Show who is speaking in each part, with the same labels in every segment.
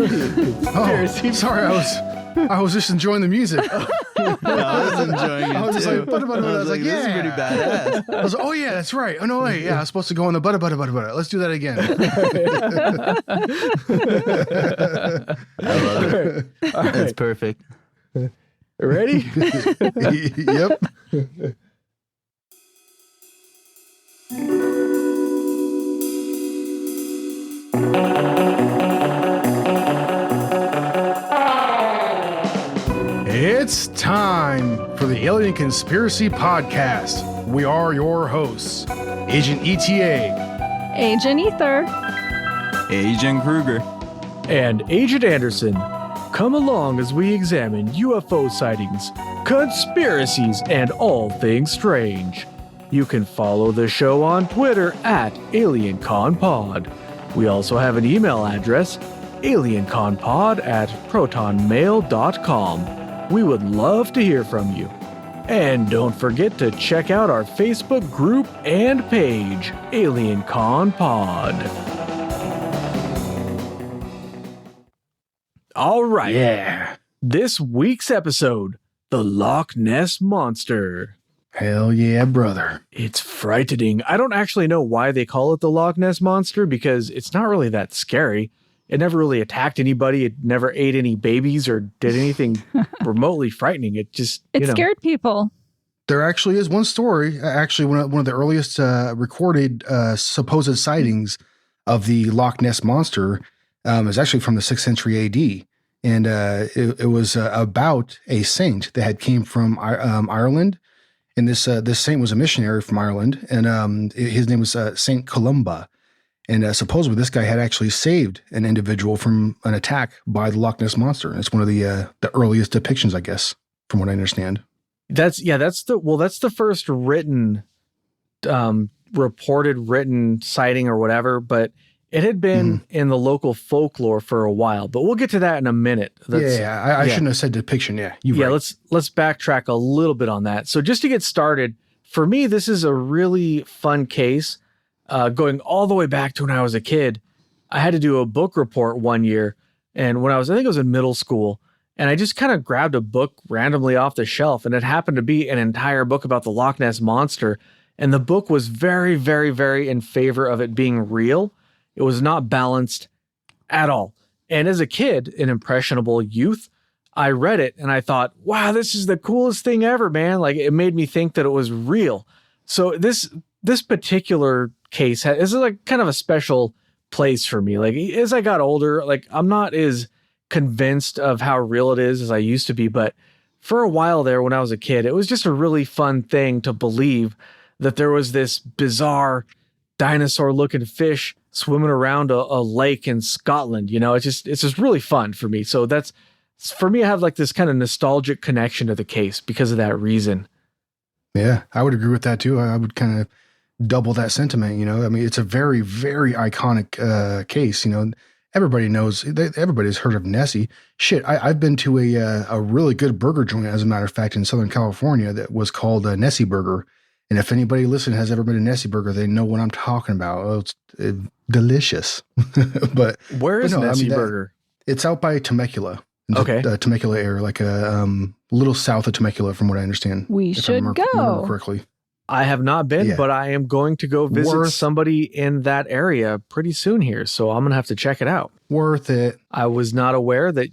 Speaker 1: Oh, sorry, I was just enjoying the music.
Speaker 2: I was enjoying it.
Speaker 1: I was just
Speaker 2: too.
Speaker 1: like, butter, butter, butter. I was like,
Speaker 2: this is pretty
Speaker 1: yeah.
Speaker 2: badass.
Speaker 1: I was like, oh yeah, that's right. Oh no, wait, yeah, I was supposed to go on the butter, butter, butter, butter. Let's do that again.
Speaker 2: I love it.
Speaker 3: All right.
Speaker 2: That's perfect.
Speaker 3: Ready?
Speaker 1: Yep. It's time for the Alien Conspiracy Podcast. We are your hosts, Agent ETA,
Speaker 4: Agent Ether.
Speaker 2: Agent Kruger.
Speaker 3: And Agent Anderson. Come along as we examine UFO sightings, conspiracies, and all things strange. You can follow the show on Twitter at AlienConPod. We also have an email address, alienconpod@protonmail.com. We would love to hear from you. And don't forget to check out our Facebook group and page, AlienConPod. All right.
Speaker 1: Yeah.
Speaker 3: This week's episode, the Loch Ness Monster.
Speaker 1: Hell yeah, brother.
Speaker 3: It's frightening. I don't actually know why they call it the Loch Ness Monster because it's not really that scary. It never really attacked anybody. It never ate any babies or did anything remotely frightening. It just,
Speaker 4: It scared people.
Speaker 1: There actually is one story, actually one of the earliest recorded supposed sightings of the Loch Ness Monster is actually from the 6th century AD. And it was about a saint that had came from Ireland. And this saint was a missionary from Ireland. And his name was Saint Columba. And supposedly this guy had actually saved an individual from an attack by the Loch Ness Monster. It's one of the earliest depictions, I guess, from what I understand.
Speaker 3: That's the first written, reported written sighting or whatever, but it had been in the local folklore for a while, but we'll get to that in a minute.
Speaker 1: I shouldn't have said depiction. Yeah. Right.
Speaker 3: Let's backtrack a little bit on that. So just to get started, for me, this is a really fun case. Going all the way back to when I was a kid, I had to do a book report one year. And I think it was in middle school, and I just kind of grabbed a book randomly off the shelf, and it happened to be an entire book about the Loch Ness Monster. And the book was very, very, very in favor of it being real. It was not balanced at all. And as a kid, an impressionable youth, I read it and I thought, wow, this is the coolest thing ever, man. Like, it made me think that it was real. So this particular case is like kind of a special place for me. Like, as I got older, like, I'm not as convinced of how real it is as I used to be. But for a while there, when I was a kid, it was just a really fun thing to believe that there was this bizarre dinosaur looking fish swimming around a lake in Scotland. You know, it's just really fun for me. So for me, I have like this kind of nostalgic connection to the case because of that reason.
Speaker 1: Yeah, I would agree with that too. I would kind of double that sentiment, you know. I mean, it's a very, very iconic case, you know. Everybody knows, everybody's heard of Nessie. Shit, I've been to a really good burger joint, as a matter of fact, in Southern California that was called Nessie Burger. And if anybody listening has ever been to Nessie Burger, they know what I'm talking about. Oh, it's delicious. But
Speaker 3: where is Nessie Burger?
Speaker 1: It's out by Temecula.
Speaker 3: Okay.
Speaker 1: The Temecula area, like a little south of Temecula, from what I understand.
Speaker 4: We should go.
Speaker 1: Remember correctly.
Speaker 3: I have not been, but I am going to go visit somebody in that area pretty soon here. So I'm going to have to check it out.
Speaker 1: Worth it.
Speaker 3: I was not aware that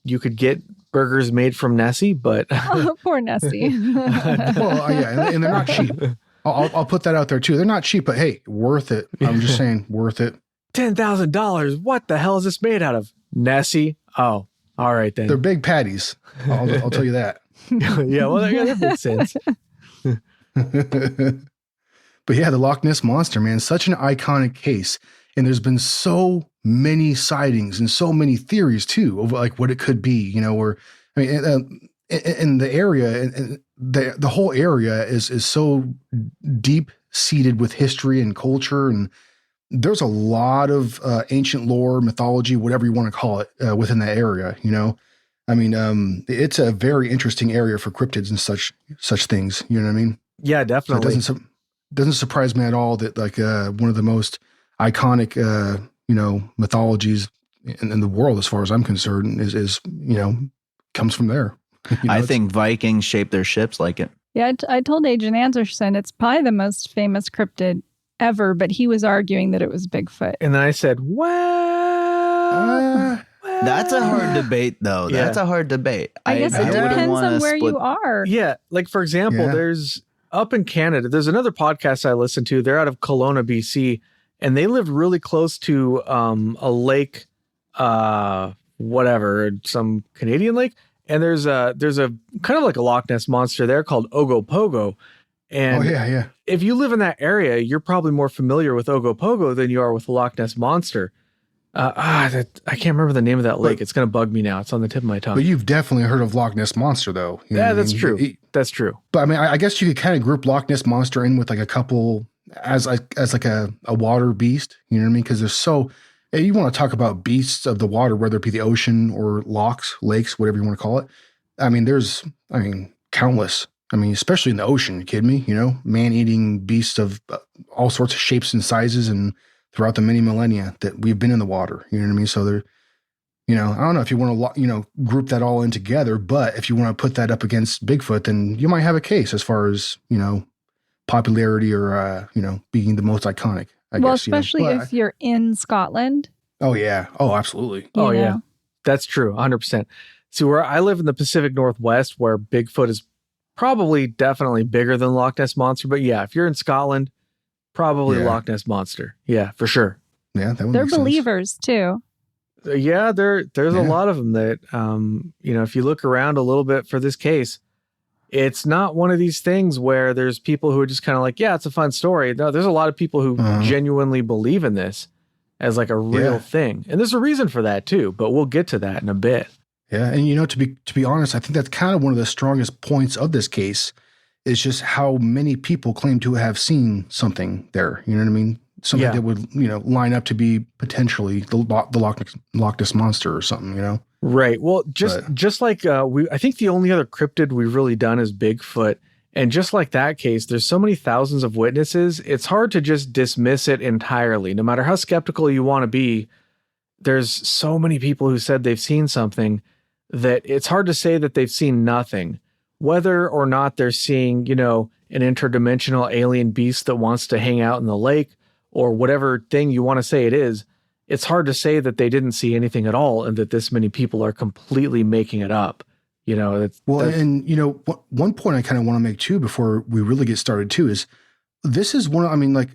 Speaker 3: you could get burgers made from Nessie, but
Speaker 4: oh, poor Nessie.
Speaker 1: Well, yeah, and they're not cheap. I'll put that out there too. They're not cheap, but hey, worth it. I'm just saying, worth it.
Speaker 3: $10,000. What the hell is this made out of? Nessie? Oh, all right then.
Speaker 1: They're big patties. I'll tell you that.
Speaker 3: Yeah, well, that makes sense.
Speaker 1: But yeah, the Loch Ness Monster, man, such an iconic case. And there's been so many sightings and so many theories too of like what it could be, you know, or I mean, in the area, the whole area is so deep seated with history and culture. And there's a lot of ancient lore, mythology, whatever you want to call it, within that area, you know. I mean, it's a very interesting area for cryptids and such things. You know what I mean?
Speaker 3: Yeah, definitely.
Speaker 1: So it doesn't surprise me at all that like one of the most iconic, mythologies in the world, as far as I'm concerned, is comes from there.
Speaker 2: I think Vikings shaped their ships like it.
Speaker 4: Yeah, I told Agent Anderson it's probably the most famous cryptid ever, but he was arguing that it was Bigfoot.
Speaker 3: And then I said, well,
Speaker 2: That's a hard debate, though.
Speaker 3: Yeah.
Speaker 2: That's a hard debate.
Speaker 4: I guess it
Speaker 2: wouldn't
Speaker 4: depends
Speaker 2: wanna
Speaker 4: on where
Speaker 2: split-
Speaker 4: you are.
Speaker 3: Yeah. Like, for example,
Speaker 1: Yeah.
Speaker 3: there's up in Canada, there's another podcast I listen to. They're out of Kelowna, BC, and they live really close to a lake, whatever, some Canadian lake. And there's a kind of like a Loch Ness monster there called Ogopogo. And
Speaker 1: yeah.
Speaker 3: if you live in that area, you're probably more familiar with Ogopogo than you are with the Loch Ness monster. I can't remember the name of that lake. It's going to bug me now. It's on the tip of my tongue.
Speaker 1: But you've definitely heard of Loch Ness Monster, though. You know
Speaker 3: Yeah,
Speaker 1: what I
Speaker 3: that's
Speaker 1: mean?
Speaker 3: true. That's true.
Speaker 1: But I mean, I guess you could kind of group Loch Ness Monster in with like a couple as like a water beast. You know what I mean? Because there's you want to talk about beasts of the water, whether it be the ocean or lochs, lakes, whatever you want to call it. I mean, there's countless. I mean, especially in the ocean. You kidding me? Man-eating beasts of all sorts of shapes and sizes, and throughout the many millennia that we've been in the water. You know what I mean? So there, I don't know if you want to, group that all in together, but if you want to put that up against Bigfoot, then you might have a case as far as, popularity or, being the most iconic, I
Speaker 4: Well,
Speaker 1: guess.
Speaker 4: especially
Speaker 1: But-
Speaker 4: if you're in Scotland.
Speaker 1: Oh, yeah. Oh, absolutely.
Speaker 3: Oh,
Speaker 4: you
Speaker 3: yeah.
Speaker 4: know.
Speaker 3: That's true. 100%. See, where I live in the Pacific Northwest, where Bigfoot is probably definitely bigger than Loch Ness Monster. But yeah, if you're in Scotland, probably
Speaker 1: Yeah.
Speaker 3: Loch Ness Monster. Yeah, for sure.
Speaker 1: Yeah, that would
Speaker 4: They're
Speaker 1: make sense.
Speaker 4: believers too.
Speaker 3: Yeah, there's a
Speaker 1: Yeah.
Speaker 3: lot of them that, if you look around a little bit for this case, it's not one of these things where there's people who are just kind of like, yeah, it's a fun story. No, there's a lot of people who genuinely believe in this as like a real
Speaker 1: Yeah.
Speaker 3: thing. And there's a reason for that too, but we'll get to that in a bit.
Speaker 1: Yeah, and to be honest, I think that's kind of one of the strongest points of this case is just how many people claim to have seen something there. You know what I mean? Something
Speaker 3: Yeah.
Speaker 1: that would line up to be potentially the Loch Ness Monster or something.
Speaker 3: Right. Well, just like I think the only other cryptid we've really done is Bigfoot. And just like that case, there's so many thousands of witnesses, it's hard to just dismiss it entirely. No matter how skeptical you want to be, there's so many people who said they've seen something that it's hard to say that they've seen nothing. Whether or not they're seeing, an interdimensional alien beast that wants to hang out in the lake or whatever thing you want to say it is, it's hard to say that they didn't see anything at all and that this many people are completely making it up. One point I kind of want to make too before we really get started too is this is like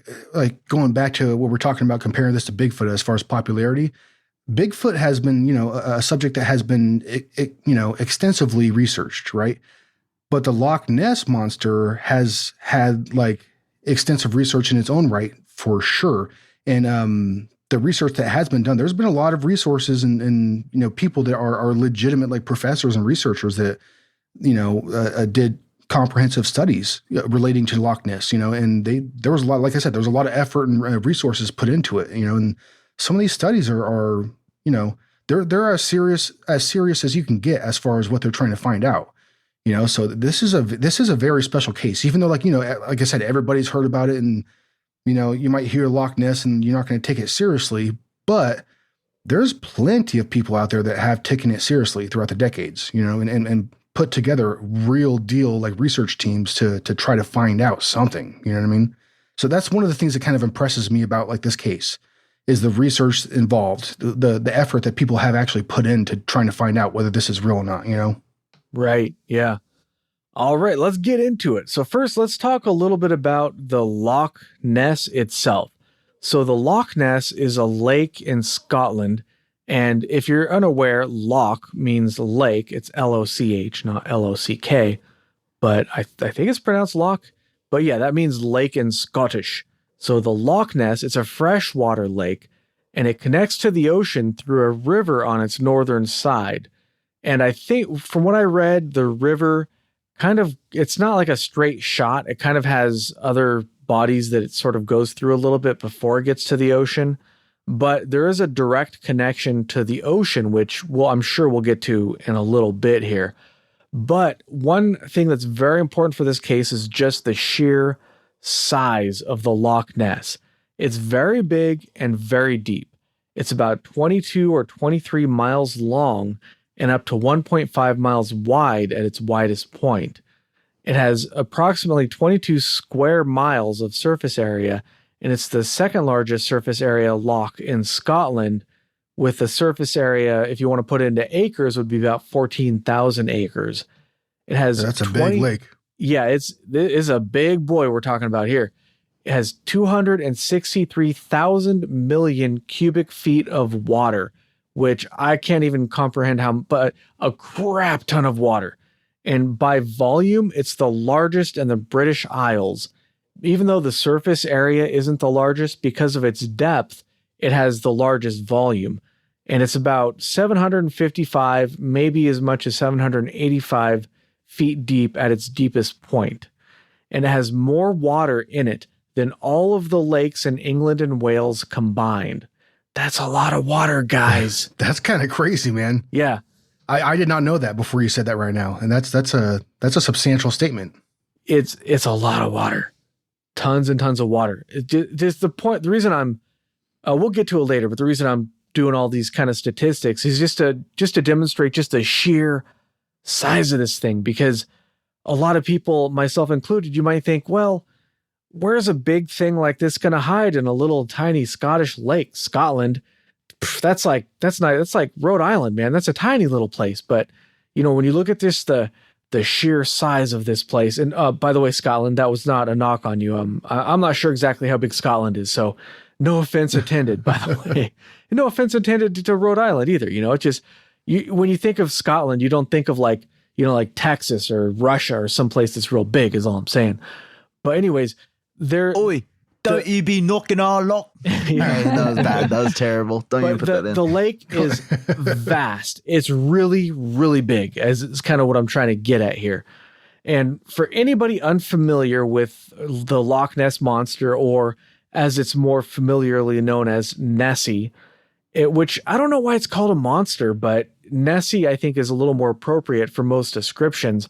Speaker 3: going back to what we're talking about, comparing this to Bigfoot as far as popularity. Bigfoot has been, a subject that has been, extensively researched, right? But the Loch Ness Monster has had like extensive research in its own right, for sure. And the research that has been done, there's been a lot of resources and people that are legitimate like professors and researchers that did comprehensive studies relating to Loch Ness. And there was a lot, like I said, there was a lot of effort and resources put into it. And some of these studies are they're as serious as you can get as far as what they're trying to find out. So this is a very special case, even though like I said, everybody's heard about it and you might hear Loch Ness and you're not going to take it seriously, but there's plenty of people out there that have taken it seriously throughout the decades, and put together real deal like research teams to try to find out something, you know what I mean? So that's one of the things that kind of impresses me about like this case is the research involved, the effort that people have actually put into trying to find out whether this is real or not, Right. Yeah. All right, let's get into it. So first, let's talk a little bit about the Loch Ness itself. So the Loch Ness is a lake in Scotland. And if you're unaware, loch means lake. It's L-O-C-H, not L-O-C-K. But I think it's pronounced loch. But yeah, that means lake in Scottish. So the Loch Ness, it's a freshwater lake. And it connects to the ocean through a river on its northern side. And I think from what I read, the river it's not like a straight shot. It kind of has other bodies that it sort of goes through a little bit before it gets to the ocean. But there is a direct connection to the ocean, which I'm sure we'll get to in a little bit here. But one thing that's very important for this case is just the sheer size of the Loch Ness. It's very big and very deep. It's about 22 or 23 miles long and up to 1.5 miles wide at its widest point. It has approximately 22 square miles of surface area, and it's the second largest surface area loch in Scotland, with the surface area, if you want to put it into acres, would be about 14,000 acres. It has
Speaker 1: That's a big lake.
Speaker 3: Yeah, it is a big boy we're talking about here. It has 263,000 million cubic feet of water, which I can't even comprehend but a crap ton of water. And by volume, it's the largest in the British Isles. Even though the surface area isn't the largest, because of its depth, it has the largest volume. And it's about 755, maybe as much as 785 feet deep at its deepest point. And it has more water in it than all of the lakes in England and Wales combined. That's a lot of water, guys.
Speaker 1: That's kind of crazy, man.
Speaker 3: Yeah.
Speaker 1: I did not know that before you said that right now. And that's a substantial statement.
Speaker 3: It's a lot of water. Tons and tons of water. Just the point, the reason we'll get to it later, but the reason I'm doing all these kind of statistics is just to demonstrate just the sheer size of this thing, because a lot of people, myself included, you might think, well, where's a big thing like this going to hide in a little tiny Scottish lake? Scotland, that's like Rhode Island, man. That's a tiny little place. But when you look at this, the sheer size of this place, and by the way, Scotland, that was not a knock on you. I'm not sure exactly how big Scotland is, so no offense intended, by the way. No offense intended to Rhode Island either. It's just when you think of Scotland, you don't think of like Texas or Russia or someplace that's real big, is all I'm saying. But anyways,
Speaker 2: Oi, don't you be knocking our lock.
Speaker 3: Yeah.
Speaker 2: That was bad. That was terrible. Don't even put that in.
Speaker 3: The lake is vast. It's really, really big, as it's kind of what I'm trying to get at here. And for anybody unfamiliar with the Loch Ness Monster, or as it's more familiarly known as Nessie, which I don't know why it's called a monster, but Nessie I think is a little more appropriate for most descriptions.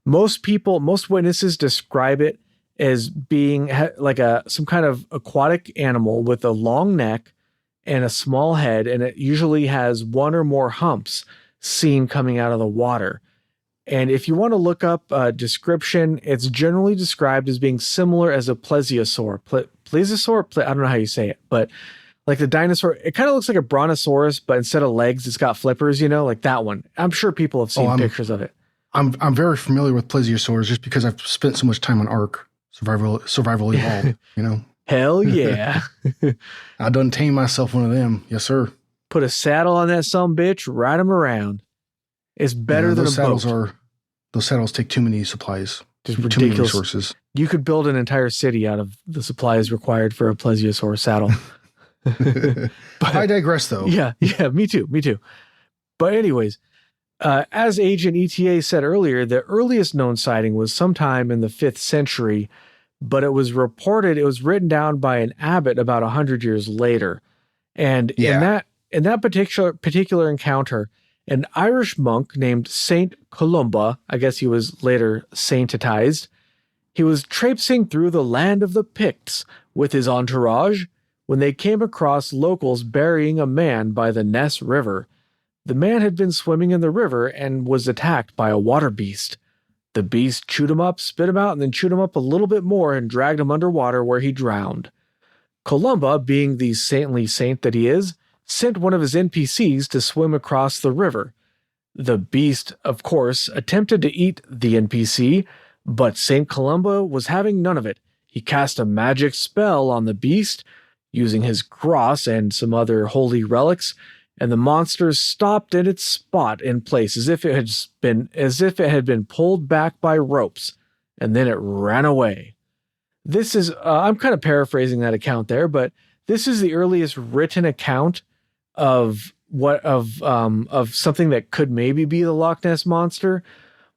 Speaker 3: Most witnesses describe it as being like some kind of aquatic animal with a long neck and a small head, and it usually has one or more humps seen coming out of the water. And if you want to look up a description, it's generally described as being similar as a plesiosaur. Plesiosaur? I don't know how you say it, but like the dinosaur, it kind of looks like a brontosaurus, but instead of legs, it's got flippers, like that one. I'm sure people have seen pictures of it.
Speaker 1: I'm very familiar with plesiosaurs just because I've spent so much time on Ark. Survival Evolved,
Speaker 3: Hell yeah.
Speaker 1: I done tame myself one of them. Yes, sir.
Speaker 3: Put a saddle on that sumbitch, ride them around. It's better than a boat.
Speaker 1: Those saddles take too many supplies.
Speaker 3: Just
Speaker 1: too
Speaker 3: ridiculous.
Speaker 1: many resources.
Speaker 3: You could build an entire city out of the supplies required for a plesiosaur saddle.
Speaker 1: But I digress, though.
Speaker 3: Yeah, me too. But anyways, as Agent ETA said earlier, the earliest known sighting was sometime in the 5th century, but it was written down by an abbot about 100 years later. And in that particular encounter, an Irish monk named Saint Columba, I guess he was later saintitized, he was traipsing through the land of the Picts with his entourage when they came across locals burying a man by the Ness River. The man had been swimming in the river and was attacked by a water beast. The beast chewed him up, spit him out, and then chewed him up a little bit more and dragged him underwater, where he drowned. Columba, being the saintly saint that he is, sent one of his NPCs to swim across the river. The beast, of course, attempted to eat the NPC, but Saint Columba was having none of it. He cast a magic spell on the beast, using his cross and some other holy relics, and the monster stopped in its spot in place as if it had been pulled back by ropes, and then it ran away. This is I'm kind of paraphrasing that account there, but this is the earliest written account of something that could maybe be the Loch Ness Monster.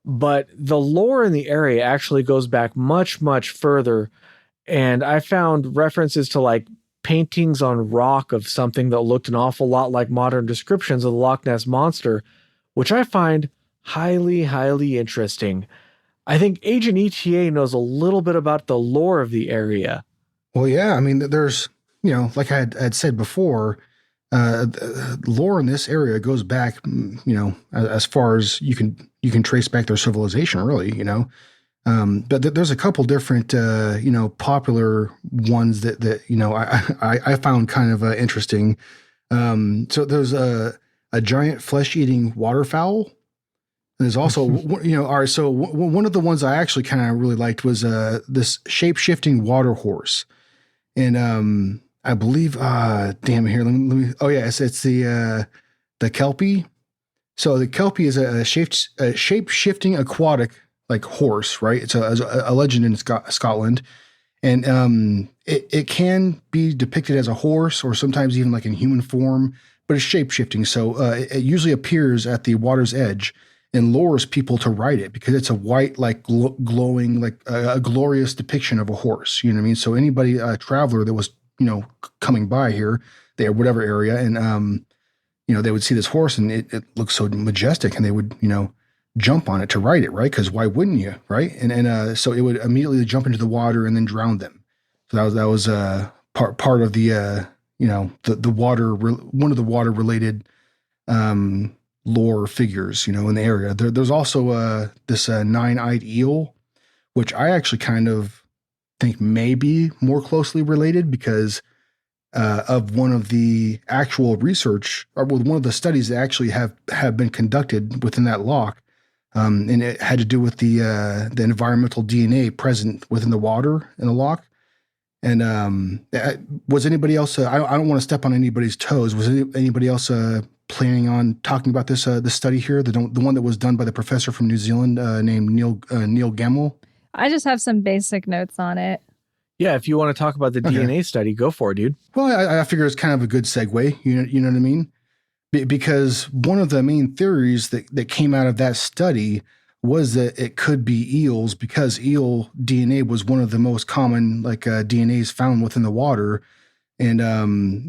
Speaker 3: But the lore in the area actually goes back much, much further, and I found references to like paintings on rock of something that looked an awful lot like modern descriptions of the Loch Ness Monster, which I find highly, highly interesting. I think Agent ETA knows a little bit about the lore of the area.
Speaker 1: Well, yeah. I mean, there's, like I had said before, lore in this area goes back, as far as you can trace back their civilization, really, but there's a couple different, popular ones that I found kind of interesting. So there's a giant flesh-eating waterfowl. And there's also, all right. So one of the ones I actually kind of really liked was this shape-shifting water horse, and I believe, damn here, let me. Oh yeah, it's the kelpie. So the kelpie is a shape-shifting aquatic like horse, right? It's a legend in Scotland, and it can be depicted as a horse or sometimes even like in human form, but it's shape-shifting. So it usually appears at the water's edge and lures people to ride it because it's a white, like glowing, like a glorious depiction of a horse. You know what I mean? So anybody, a traveler that was, coming by here, there, whatever area, and they would see this horse and it looks so majestic, and they would, jump on it to ride it, right? Because why wouldn't you, right? And so it would immediately jump into the water and then drown them. So that was part of the the water, one of the water related lore figures, in the area. There's also this nine-eyed eel, which I actually kind of think may be more closely related because of one of the actual research, or with one of the studies that actually have been conducted within that loch, and it had to do with the environmental DNA present within the water in the loch. And was anybody else? I don't want to step on anybody's toes. Was anybody else planning on talking about this study here, the one that was done by the professor from New Zealand named Neil Gemmell?
Speaker 4: I just have some basic notes on it.
Speaker 3: Yeah, if you want to talk about the DNA study, go for it, dude.
Speaker 1: Well, I figure it's kind of a good segue. You know what I mean? Because one of the main theories that came out of that study was that it could be eels, because eel DNA was one of the most common DNAs found within the water. And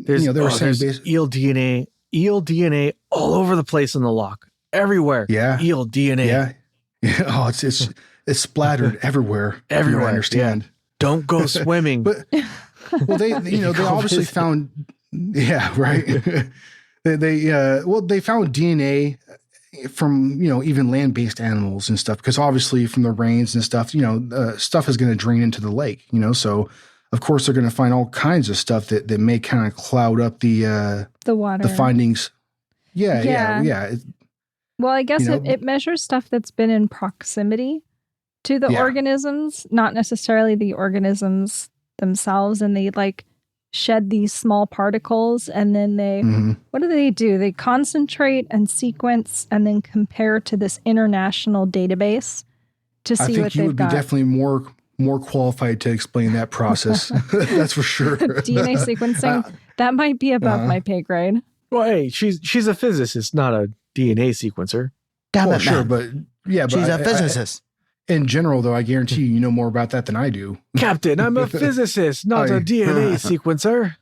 Speaker 1: they were saying
Speaker 3: eel DNA all over the place in the loch, everywhere.
Speaker 1: Yeah,
Speaker 3: eel DNA.
Speaker 1: Yeah. Oh, it's splattered everywhere.
Speaker 3: Everywhere.
Speaker 1: I understand.
Speaker 3: Yeah. Don't go swimming.
Speaker 1: But well, they obviously found. Yeah, right. they found DNA from even land-based animals and stuff, because obviously from the rains and stuff, stuff is going to drain into the lake. So of course they're going to find all kinds of stuff that may kind of cloud up the
Speaker 4: water,
Speaker 1: the findings. Yeah.
Speaker 4: Well, I guess it measures stuff that's been in proximity to the organisms, not necessarily the organisms themselves. And they shed these small particles, and then they, what do? They concentrate and sequence and then compare to this international database to see what they've got. I think you would be
Speaker 1: definitely more qualified to explain that process. That's for sure.
Speaker 4: DNA sequencing, that might be above my pay grade.
Speaker 3: Well, hey, she's a physicist, not a DNA sequencer.
Speaker 2: Damn it,
Speaker 1: sure,
Speaker 2: man.
Speaker 1: but
Speaker 2: She's a physicist.
Speaker 1: In general, though, I guarantee you know more about that than I do.
Speaker 3: Captain, I'm a physicist, not a DNA sequencer.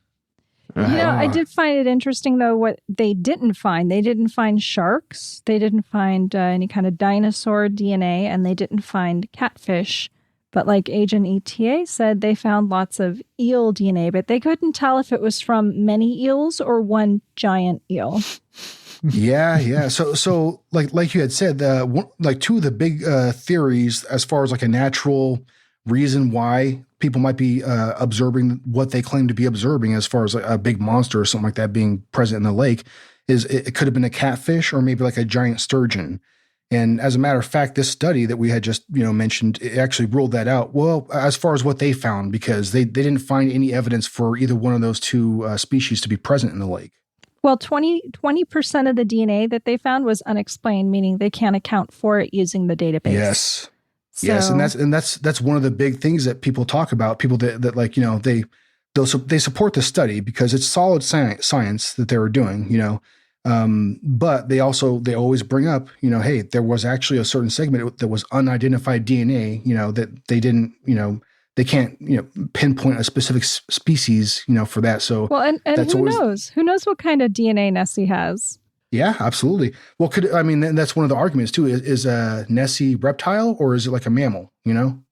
Speaker 4: I did find it interesting, though, what they didn't find. They didn't find sharks. They didn't find any kind of dinosaur DNA, and they didn't find catfish. But like Agent ETA said, they found lots of eel DNA, but they couldn't tell if it was from many eels or one giant eel.
Speaker 1: Yeah. So like you had said, two of the big theories as far as a natural reason why people might be observing what they claim to be observing, as far as a big monster or something like that being present in the lake, is it could have been a catfish or maybe a giant sturgeon. And as a matter of fact, this study that we had just mentioned, it actually ruled that out. Well, as far as what they found, because they didn't find any evidence for either one of those two species to be present in the lake.
Speaker 4: Well, 20% of the DNA that they found was unexplained, meaning they can't account for it using the database.
Speaker 1: Yes. Yes, and that's one of the big things that people talk about. People that they support the study because it's solid science that they were doing. But they always bring up, hey, there was actually a certain segment that was unidentified DNA. That they didn't, they can't, pinpoint a specific species, for that. So
Speaker 4: well, and who knows? Who knows what kind of DNA Nessie has?
Speaker 1: Yeah, absolutely. Well, that's one of the arguments too. Is Nessie reptile, or is it like a mammal?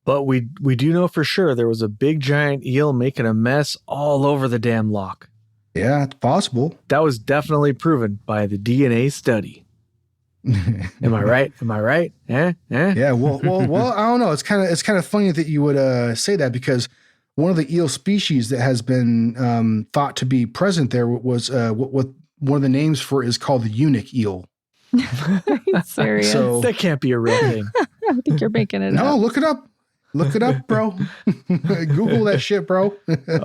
Speaker 3: But we do know for sure there was a big giant eel making a mess all over the damn loch.
Speaker 1: Yeah, it's possible.
Speaker 3: That was definitely proven by the DNA study. Am I right? Am I right?
Speaker 1: Yeah. Well. I don't know. It's kind of funny that you would say that, because one of the eel species that has been thought to be present there was what one of the names for it is called the eunuch eel.
Speaker 4: Are you serious?
Speaker 1: So
Speaker 3: that can't be a real thing.
Speaker 4: I think you're making it up.
Speaker 1: no, look it up. Look it up, bro. Google that shit, bro.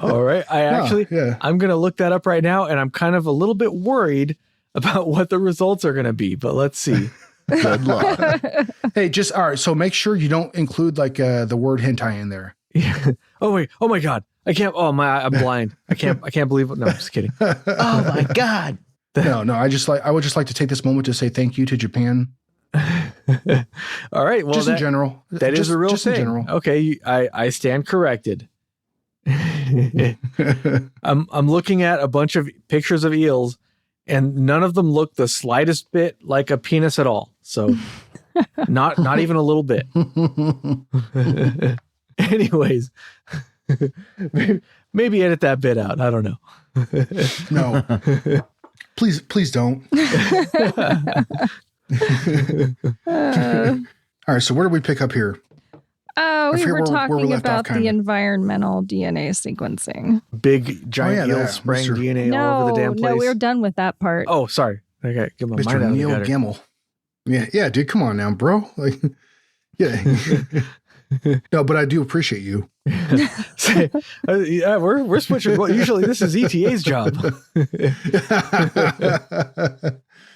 Speaker 3: All right. I'm going to look that up right now, and I'm kind of a little bit worried about what the results are going to be, but let's see.
Speaker 2: Good luck.
Speaker 1: Hey, all right. So make sure you don't include like the word hentai in there.
Speaker 3: Yeah. Oh wait. Oh my God. I can't. Oh my. I'm blind. I can't believe it. No, I'm just kidding.
Speaker 2: Oh my God.
Speaker 1: No. I would just like to take this moment to say thank you to Japan.
Speaker 3: All right. Well,
Speaker 1: just in general.
Speaker 3: That is a real
Speaker 1: just
Speaker 3: thing.
Speaker 1: In general.
Speaker 3: Okay. I stand corrected. I'm looking at a bunch of pictures of eels, and none of them look the slightest bit like a penis at all. So not even a little bit. Anyways, maybe edit that bit out. I don't know.
Speaker 1: No. Please don't. All right, so where do we pick up here?
Speaker 4: We were talking about the environmental DNA sequencing.
Speaker 3: Big giant eels spraying DNA all over the damn place.
Speaker 4: No, we were done with that part.
Speaker 3: Oh, sorry. Okay, get my mind out of the gutter.
Speaker 1: Gimmel. Yeah, dude, come on now, bro. Like, yeah. No, but I do appreciate you.
Speaker 3: Yeah, we're switching. Well, usually this is ETA's job.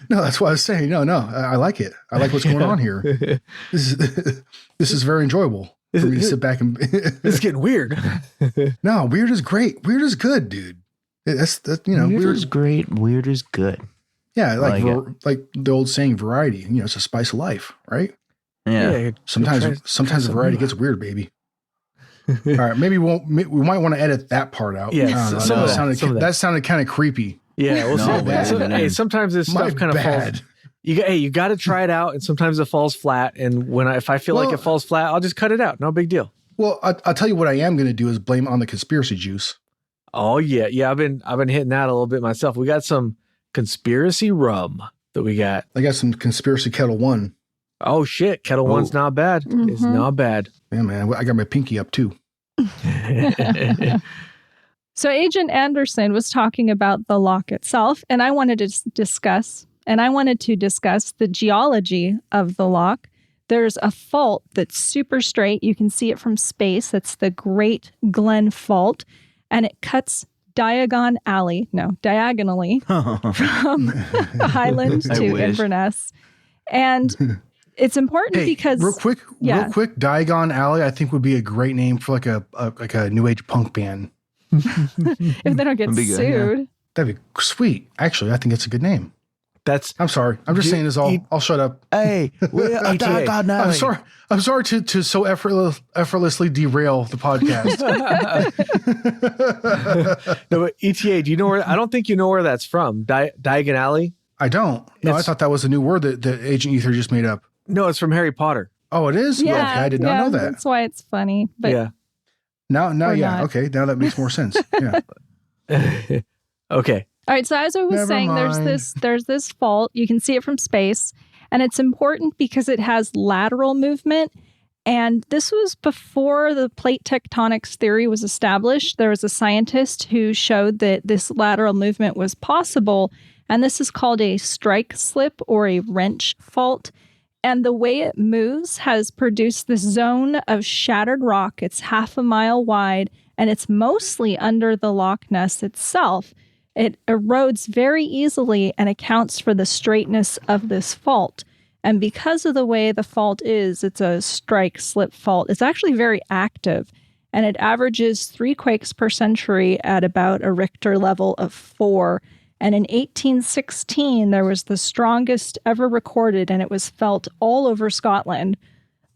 Speaker 1: No, that's what I was saying. No, I like it. I like what's going on here. This is very enjoyable for me to sit back and.
Speaker 3: It's getting weird.
Speaker 1: No, weird is great. Weird is good, dude. That's
Speaker 2: weird is great. Weird is good.
Speaker 1: Yeah, like the old saying, variety. It's a spice of life, right?
Speaker 2: Yeah.
Speaker 1: Sometimes variety gets weird, baby. All right, maybe we might want to edit that part out.
Speaker 3: Yeah,
Speaker 1: that sounded kind of creepy.
Speaker 3: Yeah, hey, sometimes this stuff kind of falls. You got to try it out, and sometimes it falls flat. And if I feel like it falls flat, I'll just cut it out. No big deal.
Speaker 1: Well, I'll tell you what I am going to do is blame on the conspiracy juice.
Speaker 3: Oh yeah. I've been hitting that a little bit myself. We got some conspiracy rum that we got.
Speaker 1: I got some conspiracy Kettle One.
Speaker 3: Oh shit, Kettle One's not bad. Mm-hmm. It's not bad.
Speaker 1: Yeah, man, I got my pinky up too.
Speaker 4: So Agent Anderson was talking about the loch itself, and I wanted to discuss the geology of the loch. There's a fault that's super straight. You can see it from space. That's the Great Glen Fault, and it cuts diagonally from Highland to Inverness. And it's important because
Speaker 1: real quick, Diagon Alley, I think would be a great name for like a new age punk band.
Speaker 4: If they don't get sued.
Speaker 1: Yeah. That'd be sweet. Actually, I think it's a good name. I'm sorry. I'm just saying this all. I'll shut up.
Speaker 2: Hey,
Speaker 1: I'm sorry. I'm sorry to so effortlessly derail the podcast.
Speaker 3: No, but ETA, do you know where? I don't think you know where that's from. Diagon Alley?
Speaker 1: I don't. No, I thought that was a new word that Agent Ether just made up.
Speaker 3: No, it's from Harry Potter.
Speaker 1: Oh, it is?
Speaker 4: Yeah,
Speaker 1: okay, I did not know that.
Speaker 4: That's why it's funny. But
Speaker 3: yeah.
Speaker 1: Now, yeah. Not. Okay, now that makes more sense. Yeah.
Speaker 3: Okay.
Speaker 4: All right. So as I was saying, there's this fault. You can see it from space, and it's important because it has lateral movement. And this was before the plate tectonics theory was established. There was a scientist who showed that this lateral movement was possible, and this is called a strike slip or a wrench fault. And the way it moves has produced this zone of shattered rock. It's 0.5 mile wide, and it's mostly under the Loch Ness itself. It erodes very easily and accounts for the straightness of this fault. And because of the way the fault is, it's a strike slip fault. It's actually very active, and it averages 3 quakes per century at about a Richter level of 4. And in 1816, there was the strongest ever recorded, and it was felt all over Scotland.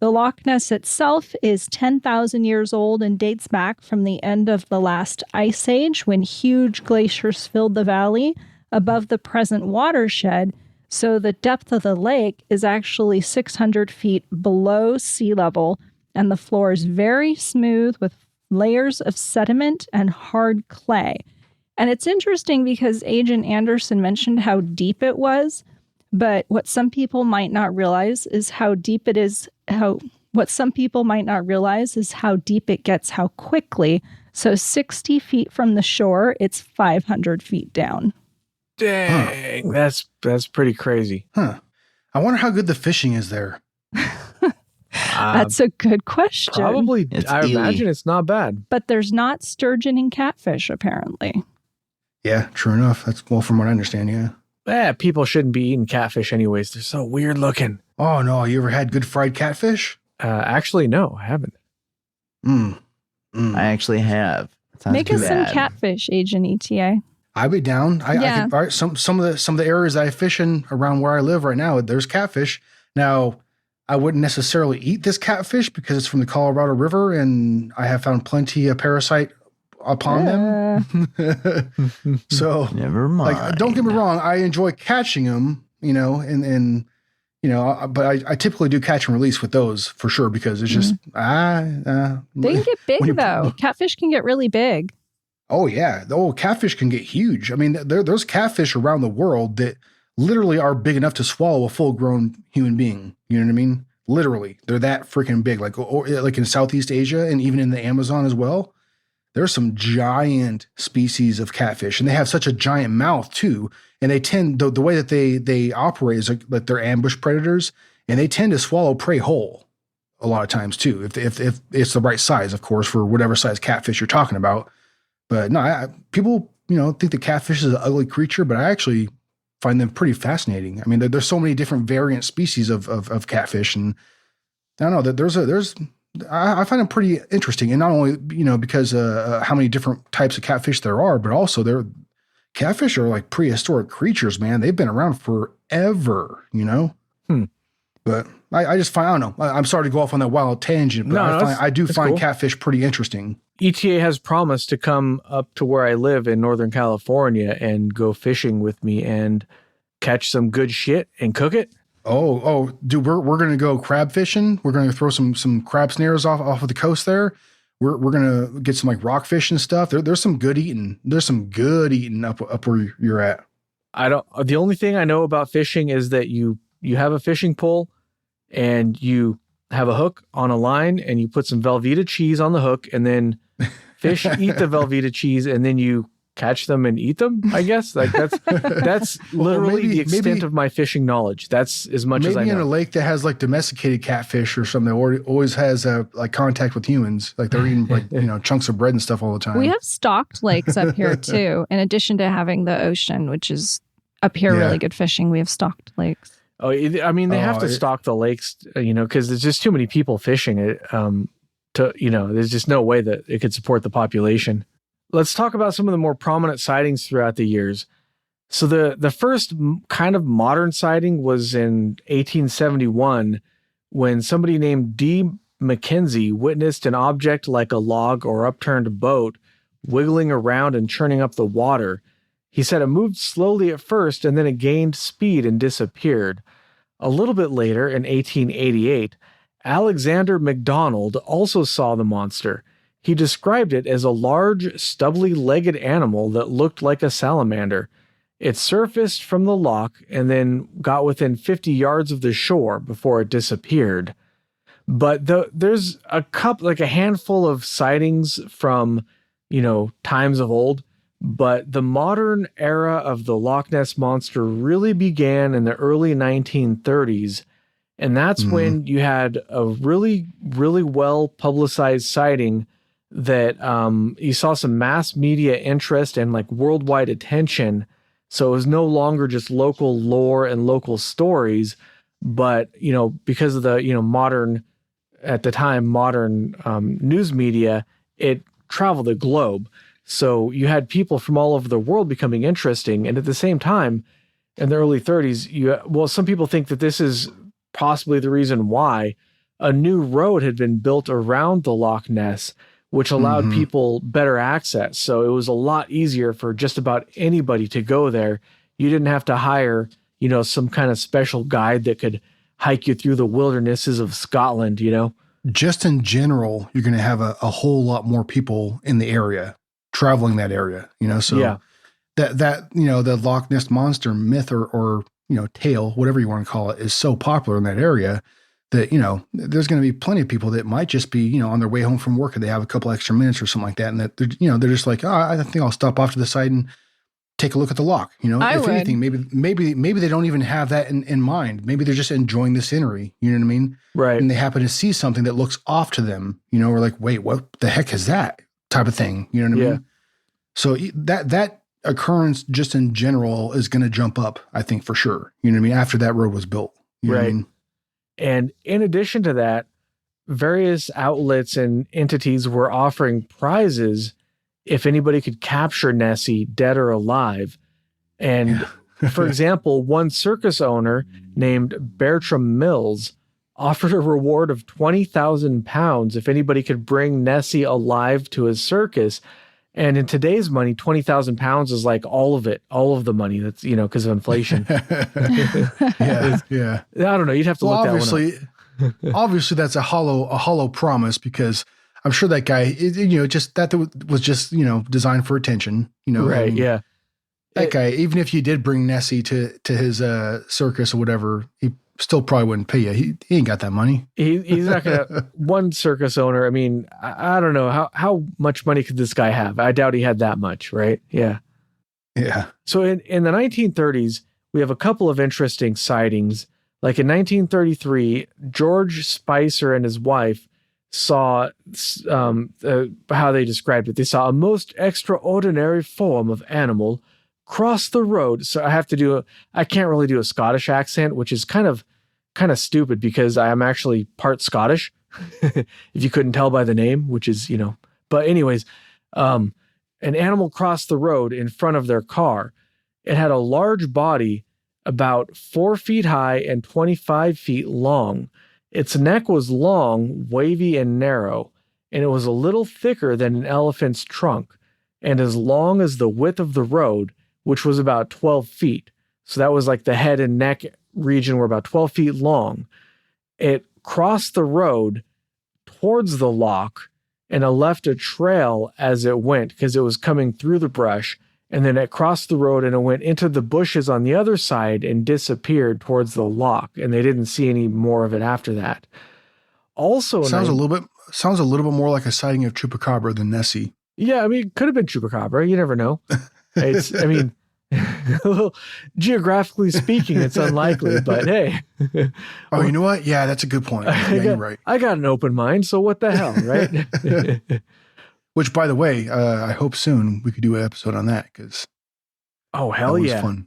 Speaker 4: The Loch Ness itself is 10,000 years old and dates back from the end of the last ice age, when huge glaciers filled the valley above the present watershed. So the depth of the lake is actually 600 feet below sea level, and the floor is very smooth with layers of sediment and hard clay. And it's interesting because Agent Anderson mentioned how deep it was, but what some people might not realize is how deep it is, what some people might not realize is how deep it gets, how quickly. So 60 feet from the shore, it's 500 feet down.
Speaker 3: Dang, that's pretty crazy.
Speaker 1: Huh. I wonder how good the fishing is there.
Speaker 4: That's a good question.
Speaker 3: Probably, I imagine it's not bad.
Speaker 4: But there's not sturgeon and catfish, apparently.
Speaker 1: Yeah, true enough. That's, well, from what I understand, yeah.
Speaker 3: Yeah, people shouldn't be eating catfish anyways. They're so weird looking.
Speaker 1: Oh, no. You ever had good fried catfish?
Speaker 3: Actually, no, I haven't.
Speaker 5: I actually have.
Speaker 4: Make us some catfish, Agent ETA.
Speaker 1: I'd be down. I could, some of the areas I fish in around where I live right now, there's catfish. Now, I wouldn't necessarily eat this catfish because it's from the Colorado River, and I have found plenty of parasite upon them. So
Speaker 5: never mind.
Speaker 1: Like, don't get me wrong, I enjoy catching them, and but I typically do catch and release with those for sure because it's just
Speaker 4: they can get big though. Catfish can get really big.
Speaker 1: Oh yeah, catfish can get huge. I mean, there's catfish around the world that literally are big enough to swallow a full-grown human being. You know what I mean? Literally, they're that freaking big. Like in Southeast Asia and even in the Amazon as well. There's some giant species of catfish, and they have such a giant mouth too. And they tend the way that they operate is like they're ambush predators, and they tend to swallow prey whole a lot of times too, if it's the right size, of course, for whatever size catfish you're talking about. But no, people think that catfish is an ugly creature, but I actually find them pretty fascinating. I mean, there's so many different variant species of catfish, and I don't know that I find them pretty interesting, and not only because how many different types of catfish there are, but also catfish are like prehistoric creatures, man. They've been around forever, But I just find, I don't know. I'm sorry to go off on that wild tangent, but I do find cool. Catfish pretty interesting.
Speaker 3: ETA has promised to come up to where I live in Northern California and go fishing with me and catch some good shit and cook it.
Speaker 1: Oh, dude, we're gonna go crab fishing. We're gonna throw some crab snares off of the coast there. We're gonna get some like rockfish and stuff. There's some good eating. There's some good eating up where you're at.
Speaker 3: The only thing I know about fishing is that you have a fishing pole and you have a hook on a line and you put some Velveeta cheese on the hook, and then fish eat the Velveeta cheese, and then you catch them and eat them, I guess. Like that's literally the extent of my fishing knowledge. That's as much as I know.
Speaker 1: Maybe in a lake that has like domesticated catfish or something, or always has like contact with humans. Like they're eating like, chunks of bread and stuff all the time.
Speaker 4: We have stocked lakes up here too. In addition to having the ocean, which is up here really good fishing, we have stocked lakes.
Speaker 3: Oh, I mean, they have to stock the lakes, because there's just too many people fishing it. There's just no way that it could support the population. Let's talk about some of the more prominent sightings throughout the years. So the first kind of modern sighting was in 1871 when somebody named D. Mackenzie witnessed an object like a log or upturned boat wiggling around and churning up the water. He said it moved slowly at first and then it gained speed and disappeared. A little bit later, in 1888, Alexander MacDonald also saw the monster. He described it as a large, stubbly-legged animal that looked like a salamander. It surfaced from the loch and then got within 50 yards of the shore before it disappeared. But there's a handful of sightings from, times of old. But the modern era of the Loch Ness Monster really began in the early 1930s. And that's when you had a really, really well-publicized sighting that you saw some mass media interest and like worldwide attention. So it was no longer just local lore and local stories, but, because of the, modern news media, it traveled the globe. So you had people from all over the world becoming interesting. And at the same time, in the early 30s, some people think that this is possibly the reason why a new road had been built around the Loch Ness, which allowed people better access. So it was a lot easier for just about anybody to go there. You didn't have to hire, some kind of special guide that could hike you through the wildernesses of Scotland, Just
Speaker 1: in general, you're going to have a whole lot more people in the area. traveling that area, so that the Loch Ness monster myth or tale, whatever you want to call it, is so popular in that area that, there's going to be plenty of people that might just be, on their way home from work and they have a couple extra minutes or something like that. And that they're just like, oh, I think I'll stop off to the side and take a look at the loch. If anything, maybe they don't even have that in mind. Maybe they're just enjoying the scenery. You know what I mean?
Speaker 3: Right.
Speaker 1: And they happen to see something that looks off to them, or like, wait, what the heck is that type of thing? You know what I mean? So that occurrence just in general is going to jump up, I think, for sure. You know what I mean? After that road was built. You know what I mean?
Speaker 3: And in addition to that, various outlets and entities were offering prizes if anybody could capture Nessie, dead or alive. And for example, one circus owner named Bertram Mills offered a reward of £20,000 if anybody could bring Nessie alive to his circus. And in today's money, £20,000 is like all of the money that's, because of inflation.
Speaker 1: Yeah.
Speaker 3: I don't know. You'd have to look that one up.
Speaker 1: Obviously that's a hollow promise, because I'm sure that guy, just that was just, designed for attention,
Speaker 3: Right.
Speaker 1: Yeah. That guy, even if you did bring Nessie to his circus or whatever, he still probably wouldn't pay you. He ain't got that money.
Speaker 3: He's not going to. One circus owner, I mean, I don't know. How much money could this guy have? I doubt he had that much, right? Yeah.
Speaker 1: Yeah.
Speaker 3: So in the 1930s, we have a couple of interesting sightings. Like in 1933, George Spicer and his wife saw how they described it. They saw a most extraordinary form of animal cross the road. So I can't really do a Scottish accent, which is kind of stupid because I am actually part Scottish, if you couldn't tell by the name, which is, but anyways, an animal crossed the road in front of their car. It had a large body, about 4 feet high and 25 feet long. Its neck was long, wavy, and narrow, and it was a little thicker than an elephant's trunk, and as long as the width of the road, which was about 12 feet. So that was like the head and neck region were about 12 feet long. It crossed the road towards the loch, and it left a trail as it went because it was coming through the brush. And then it crossed the road and it went into the bushes on the other side and disappeared towards the loch. And they didn't see any more of it after that. Also,
Speaker 1: sounds a little bit more like a sighting of Chupacabra than Nessie.
Speaker 3: Yeah, I mean, it could have been Chupacabra. You never know. Geographically speaking, it's unlikely, but hey.
Speaker 1: Oh, you know what? Yeah, that's a good point. Yeah, you're right.
Speaker 3: I got an open mind, so what the hell, right?
Speaker 1: Which, by the way, I hope soon we could do an episode on that because
Speaker 3: hell yeah,
Speaker 1: fun.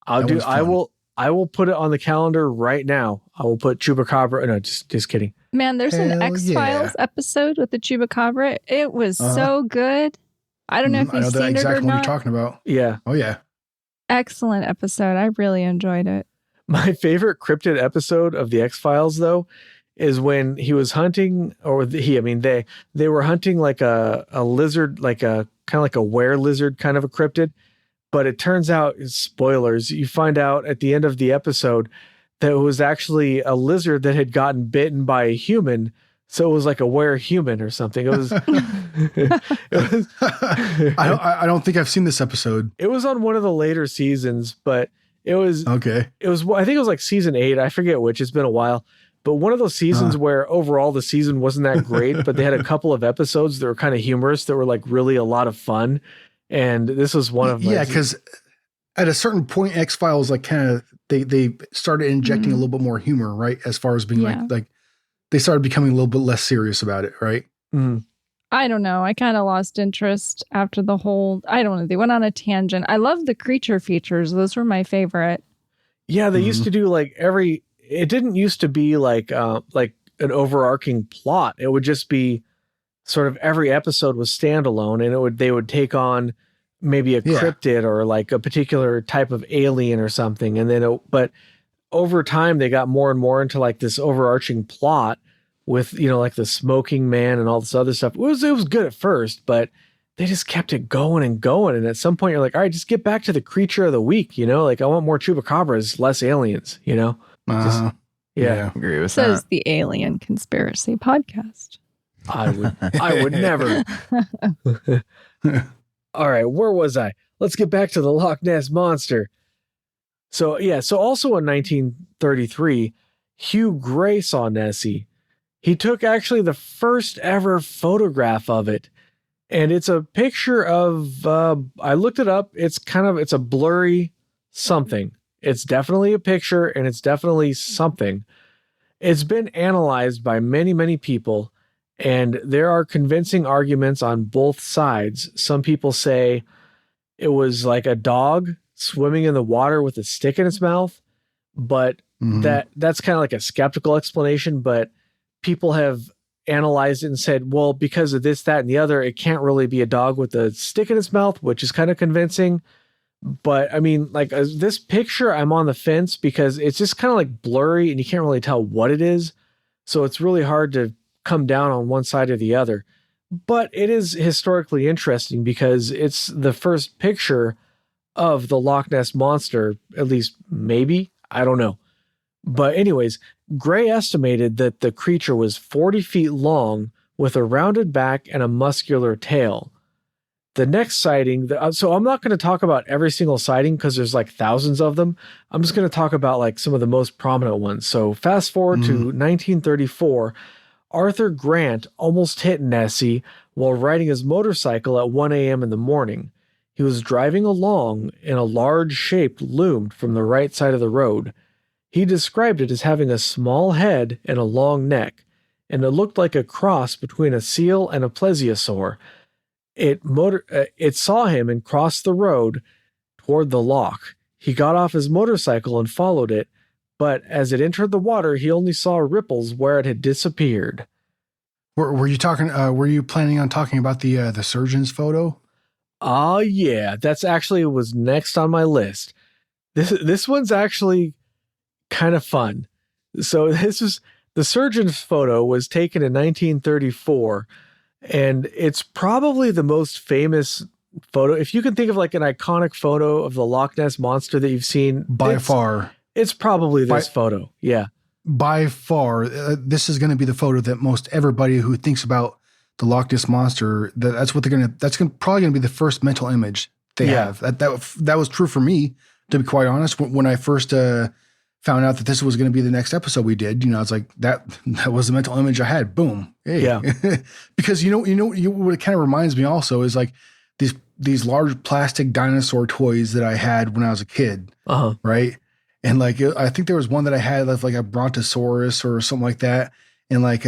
Speaker 3: I will put it on the calendar right now. I will put Chupacabra. No, just kidding.
Speaker 4: Man, there's an X-Files episode with the Chupacabra. It was so good. I don't know if you've seen it or not.
Speaker 1: What you're talking about.
Speaker 3: Yeah.
Speaker 1: Oh yeah.
Speaker 4: Excellent episode. I really enjoyed it.
Speaker 3: My favorite cryptid episode of the X-Files, though, is when he was hunting, they were hunting like a lizard, like a kind of like a were lizard kind of a cryptid. But it turns out, spoilers, you find out at the end of the episode that it was actually a lizard that had gotten bitten by a human. So it was like a were human or something. It was.
Speaker 1: I don't think I've seen this episode.
Speaker 3: It was on one of the later seasons, but it was
Speaker 1: okay.
Speaker 3: It was. I think it was like season 8. I forget which. It's been a while. But one of those seasons where overall the season wasn't that great, but they had a couple of episodes that were kind of humorous that were like really a lot of fun. And this was one of them.
Speaker 1: Yeah, because at a certain point, X-Files like kind of they started injecting a little bit more humor, right? As far as being like they started becoming a little bit less serious about it, right?
Speaker 3: Mm.
Speaker 4: I don't know. I kind of lost interest after the whole. I don't know. They went on a tangent. I love the creature features; those were my favorite.
Speaker 3: Yeah, they used to do like every. It didn't used to be like an overarching plot. It would just be sort of every episode was standalone, and they would take on maybe a cryptid or like a particular type of alien or something, and then but over time they got more and more into like this overarching plot with like the smoking man and all this other stuff. It was good at first, but they just kept it going and going, and at some point you're like, all right, just get back to the creature of the week. Like I want more chupacabras, less aliens.
Speaker 1: Yeah,
Speaker 5: agree with
Speaker 4: Says
Speaker 5: that.
Speaker 4: the Alien Conspiracy Podcast.
Speaker 3: I would never. All right, where was I? Let's get back to the Loch Ness Monster. So also in 1933, Hugh Gray saw Nessie. He took actually the first ever photograph of it. And it's a picture of, I looked it up. It's a blurry something. It's definitely a picture and it's definitely something. It's been analyzed by many, many people, and there are convincing arguments on both sides. Some people say it was like a dog swimming in the water with a stick in its mouth, but that's kind of like a skeptical explanation. But people have analyzed it and said, well, because of this, that, and the other, it can't really be a dog with a stick in its mouth, which is kind of convincing. But I mean, like this picture, I'm on the fence because it's just kind of like blurry and you can't really tell what it is. So it's really hard to come down on one side or the other. But it is historically interesting because it's the first picture of the Loch Ness Monster, at least maybe, I don't know. But anyways, Gray estimated that the creature was 40 feet long with a rounded back and a muscular tail. The next sighting, so I'm not going to talk about every single sighting because there's like thousands of them. I'm just going to talk about like some of the most prominent ones. So fast forward to 1934, Arthur Grant almost hit Nessie while riding his motorcycle at 1 a.m. in the morning. He was driving along and a large shape loomed from the right side of the road. He described it as having a small head and a long neck, and it looked like a cross between a seal and a plesiosaur. It saw him and crossed the road toward the loch. He got off his motorcycle and followed it, but as it entered the water, he only saw ripples where it had disappeared.
Speaker 1: Were you talking? Were you planning on talking about the surgeon's photo?
Speaker 3: Oh yeah, that's actually was next on my list. This one's actually kind of fun. So the surgeon's photo was taken in 1934. And it's probably the most famous photo. If you can think of like an iconic photo of the Loch Ness Monster that you've seen.
Speaker 1: By far.
Speaker 3: It's probably this photo. Yeah.
Speaker 1: By far. This is going to be the photo that most everybody who thinks about the Loch Ness Monster, that's probably going to be the first mental image they have. That was true for me, to be quite honest. When I first found out that this was going to be the next episode we did, it's like that was the mental image I had. Boom. Hey. Yeah. Because what it kind of reminds me also is like these large plastic dinosaur toys that I had when I was a kid. Right. And like, I think there was one that I had of like a brontosaurus or something like that. And like,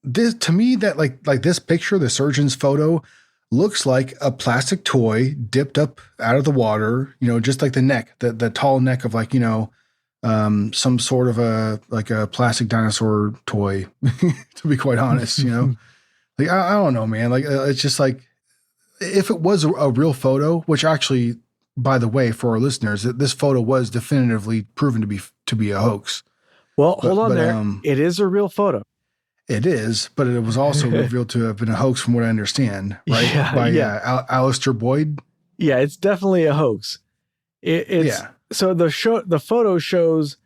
Speaker 1: this to me, that like this picture, the surgeon's photo looks like a plastic toy dipped up out of the water, just like the neck, the tall neck of like, some sort of a plastic dinosaur toy, to be quite honest, like, I don't know, man. Like, it's just like, if it was a real photo, which actually, by the way, for our listeners, this photo was definitively proven to be a hoax.
Speaker 3: Well, hold on there. It is a real photo.
Speaker 1: It is, but it was also revealed to have been a hoax from what I understand, right? By Alistair Boyd. Yeah,
Speaker 3: it's definitely a hoax. So the photo shows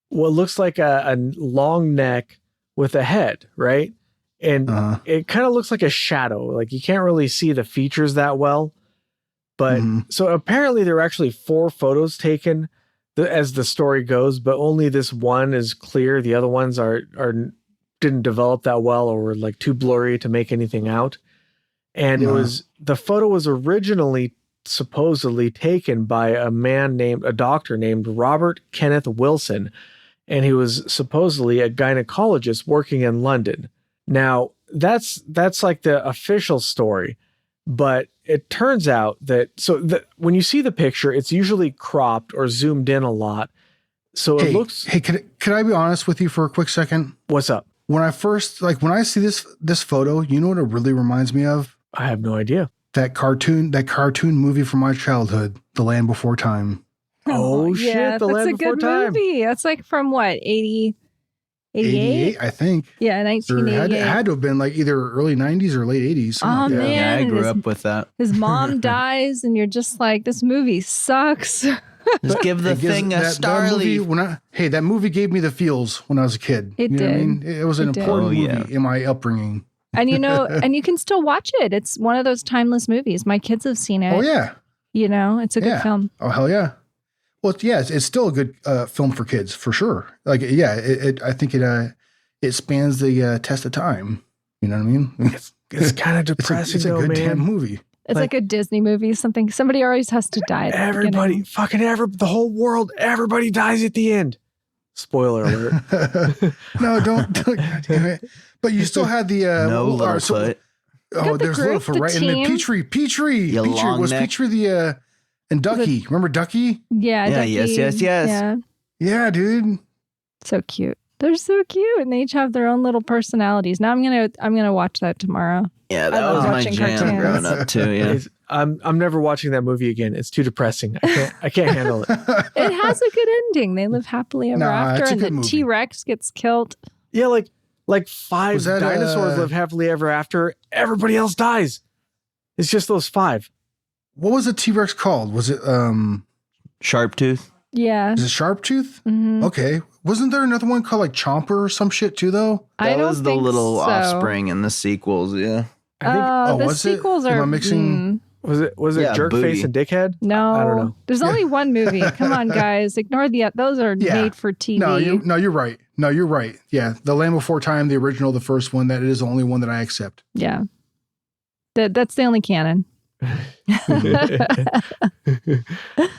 Speaker 3: what looks like a long neck with a head, right? And it kind of looks like a shadow. Like you can't really see the features that well. But so apparently there were actually 4 photos taken as the story goes, but only this one is clear. The other ones didn't develop that well or were like too blurry to make anything out. And the photo was originally supposedly taken by a doctor named Robert Kenneth Wilson, and he was supposedly a gynecologist working in London. Now, that's like the official story, but it turns out that when you see the picture, it's usually cropped or zoomed in a lot. So it looks.
Speaker 1: Hey, could I be honest with you for a quick second?
Speaker 3: What's up?
Speaker 1: When I see this photo, you know what it really reminds me of?
Speaker 3: I have no idea.
Speaker 1: That cartoon movie from my childhood, The Land Before Time.
Speaker 3: Oh shit, The Land Before Time. That's a good movie.
Speaker 4: That's like from what, 88?
Speaker 1: 88, I think.
Speaker 4: Yeah, 1988.
Speaker 1: It had to have been like either early 90s or late 80s.
Speaker 4: Oh, man.
Speaker 5: Yeah, I grew up with that.
Speaker 4: His mom dies, and you're just like, this movie sucks.
Speaker 5: Just give the thing a star leaf.
Speaker 1: That movie gave me the feels when I was a kid.
Speaker 4: It did.
Speaker 1: What I mean? It was an important movie in my upbringing.
Speaker 4: And and you can still watch it. It's one of those timeless movies. My kids have seen it.
Speaker 1: Oh yeah.
Speaker 4: It's a good film.
Speaker 1: Oh hell yeah. Well, it's still a good film for kids for sure. Like, I think it spans the test of time. You know what I mean?
Speaker 3: It's kind of depressing.
Speaker 1: It's a good damn movie.
Speaker 4: It's like a Disney movie. Somebody always has to die. At
Speaker 3: The whole world, everybody dies at the end. Spoiler alert.
Speaker 1: No, don't. God damn it. But you still had the
Speaker 5: Littlefoot.
Speaker 1: There's Littlefoot, right?
Speaker 4: Team.
Speaker 1: And then Petrie was Petrie the and Ducky. Remember Ducky?
Speaker 4: Yeah. Ducky.
Speaker 5: Yes.
Speaker 1: Yeah, dude.
Speaker 4: So cute. They're so cute, and they each have their own little personalities. Now I'm gonna watch that tomorrow.
Speaker 5: Yeah, that was my jam growing up too. Yeah,
Speaker 3: I'm never watching that movie again. It's too depressing. I can't handle it.
Speaker 4: It has a good ending. They live happily ever after, and the T-Rex gets killed.
Speaker 3: Yeah, like 5 dinosaurs live happily ever after. Everybody else dies. It's just those 5.
Speaker 1: What was the T-Rex called? Was it
Speaker 5: Sharptooth?
Speaker 4: Yeah.
Speaker 1: Is it Sharptooth?
Speaker 4: Mm-hmm.
Speaker 1: Okay. Wasn't there another one called like Chomper or some shit too, though?
Speaker 5: That was the little offspring in the sequels, yeah.
Speaker 3: I think,
Speaker 4: the sequels are...
Speaker 1: Am I mixing...
Speaker 3: Was it Jerkface and Dickhead?
Speaker 4: No.
Speaker 3: I don't know.
Speaker 4: There's only one movie. Come on, guys. Ignore those are made for TV.
Speaker 1: No, you're right. No, you're right. Yeah. The Land Before Time, the original, the first one, that is the only one that I accept.
Speaker 4: Yeah. That's the only canon.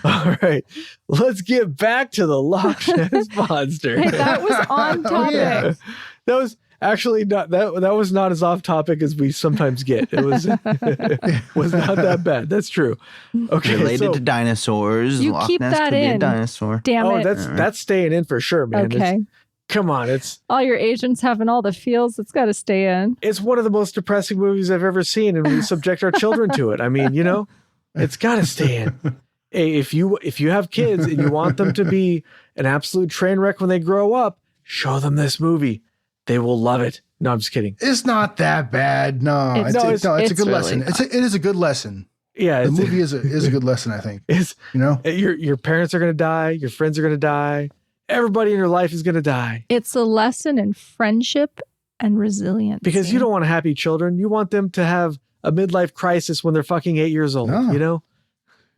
Speaker 3: All right, let's get back to the Loch Ness monster.
Speaker 4: Hey, that was on topic.
Speaker 1: Yeah.
Speaker 3: That was actually not that was not as off topic as we sometimes get. It was was not that bad. That's true. Okay,
Speaker 5: related to dinosaurs.
Speaker 4: You
Speaker 5: Loch
Speaker 4: keep
Speaker 5: Ness
Speaker 4: that
Speaker 5: could be a
Speaker 4: in.
Speaker 5: dinosaur.
Speaker 4: Damn it.
Speaker 3: That's staying in for sure, man.
Speaker 4: Okay.
Speaker 3: Come on, it's
Speaker 4: all your agents having all the feels. It's got to stay in.
Speaker 3: It's one of the most depressing movies I've ever seen, and we subject our children to it. I mean, it's got to stay in. Hey, if you have kids and you want them to be an absolute train wreck when they grow up, show them this movie. They will love it. No, I'm just kidding.
Speaker 1: It's not that bad. No, it's a good lesson. It is a good lesson.
Speaker 3: Yeah,
Speaker 1: the movie is a good lesson. I think.
Speaker 3: Your parents are going to die. Your friends are going to die. Everybody in your life is going to die.
Speaker 4: It's a lesson in friendship and resilience.
Speaker 3: Because you don't want happy children. You want them to have a midlife crisis when they're fucking 8 years old. No.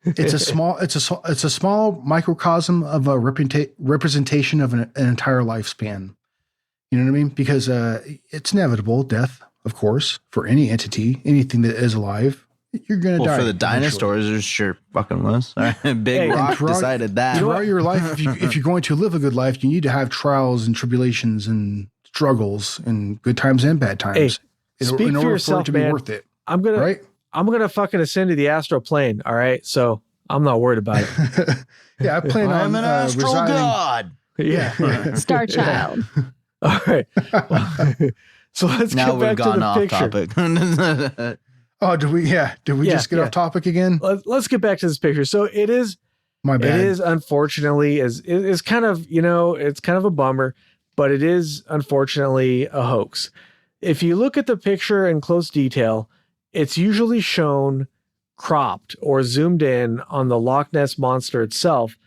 Speaker 1: It's a small microcosm of a representation of an entire lifespan. You know what I mean? Because it's inevitable, death, of course, for any entity, anything that is alive. You're going to die.
Speaker 5: For the dinosaurs, there sure fucking was. Big Rock decided that.
Speaker 1: Throughout your life, if you're going to live a good life, you need to have trials and tribulations and struggles and good times and bad times.
Speaker 3: Hey, speak
Speaker 1: in
Speaker 3: for
Speaker 1: order
Speaker 3: yourself,
Speaker 1: for it to be worth it.
Speaker 3: I'm gonna fucking ascend to the astral plane. All right, so I'm not worried about it.
Speaker 1: Yeah, I plan on
Speaker 5: I'm an astral god.
Speaker 3: Yeah,
Speaker 4: Star Child.
Speaker 3: All right. So let's
Speaker 5: now
Speaker 3: get back to the picture.
Speaker 5: Topic.
Speaker 1: Oh, did we just get off topic again?
Speaker 3: Let's get back to this picture. So it is,
Speaker 1: my bad.
Speaker 3: It is unfortunately is kind of, it's kind of a bummer, but it is unfortunately a hoax. If you look at the picture in close detail, it's usually shown cropped or zoomed in on the Loch Ness monster itself,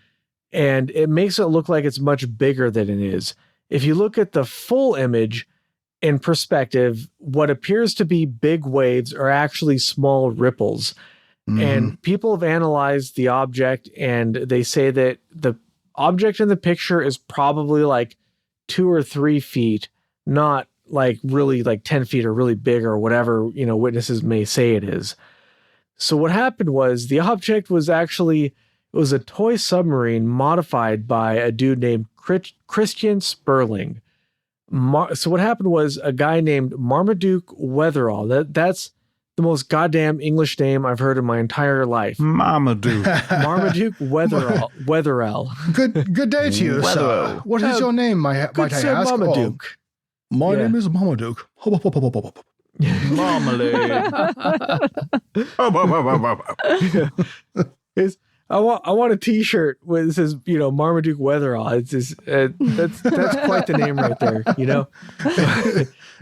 Speaker 3: and it makes it look like it's much bigger than it is. If you look at the full image in perspective, what appears to be big waves are actually small ripples. Mm-hmm. And people have analyzed the object, and they say that the object in the picture is probably like 2 or 3 feet, not like really like 10 feet or really big or whatever, witnesses may say it is. So what happened was the object was actually, it was a toy submarine modified by a dude named Christian Sperling. So what happened was a guy named Marmaduke Weatherall. That's the most goddamn English name I've heard in my entire life.
Speaker 5: Marmaduke
Speaker 3: Weatherall.
Speaker 1: Good day to you, sir. What is your name, might I ask?
Speaker 3: Marmaduke.
Speaker 1: My name is Marmaduke.
Speaker 5: Marmalade.
Speaker 3: I want a T-shirt with says Marmaduke Weatherall. It's just, that's quite the name right there.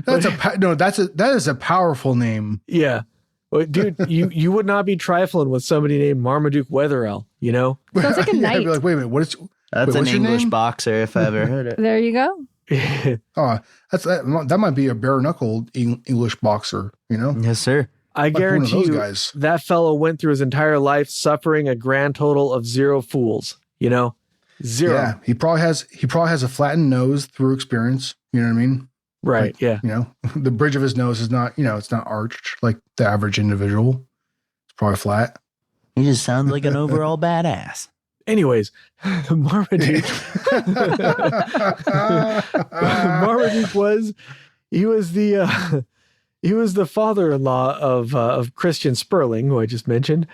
Speaker 1: That is a powerful name.
Speaker 3: Yeah, well, dude, you would not be trifling with somebody named Marmaduke Weatherall.
Speaker 4: Sounds like a knight.
Speaker 1: I'd be like, wait a minute,
Speaker 5: That's
Speaker 1: what's
Speaker 5: an
Speaker 1: your
Speaker 5: English
Speaker 1: name?
Speaker 5: boxer if I ever heard it.
Speaker 4: There you go.
Speaker 1: Oh, that might be a bare knuckled English boxer, you know?
Speaker 5: Yes, sir.
Speaker 3: I guarantee you
Speaker 1: guys.
Speaker 3: that fellow went through his entire life suffering a grand total of 0 fools, you know? 0.
Speaker 1: Yeah, he probably has a flattened nose through experience, you know what I mean?
Speaker 3: Right,
Speaker 1: like,
Speaker 3: yeah.
Speaker 1: You know, the bridge of his nose is not, it's not arched like the average individual. It's probably flat.
Speaker 5: He just sounds like an overall badass.
Speaker 3: Anyways, Marmaduke he was the father-in-law of Christian Sperling, who I just mentioned.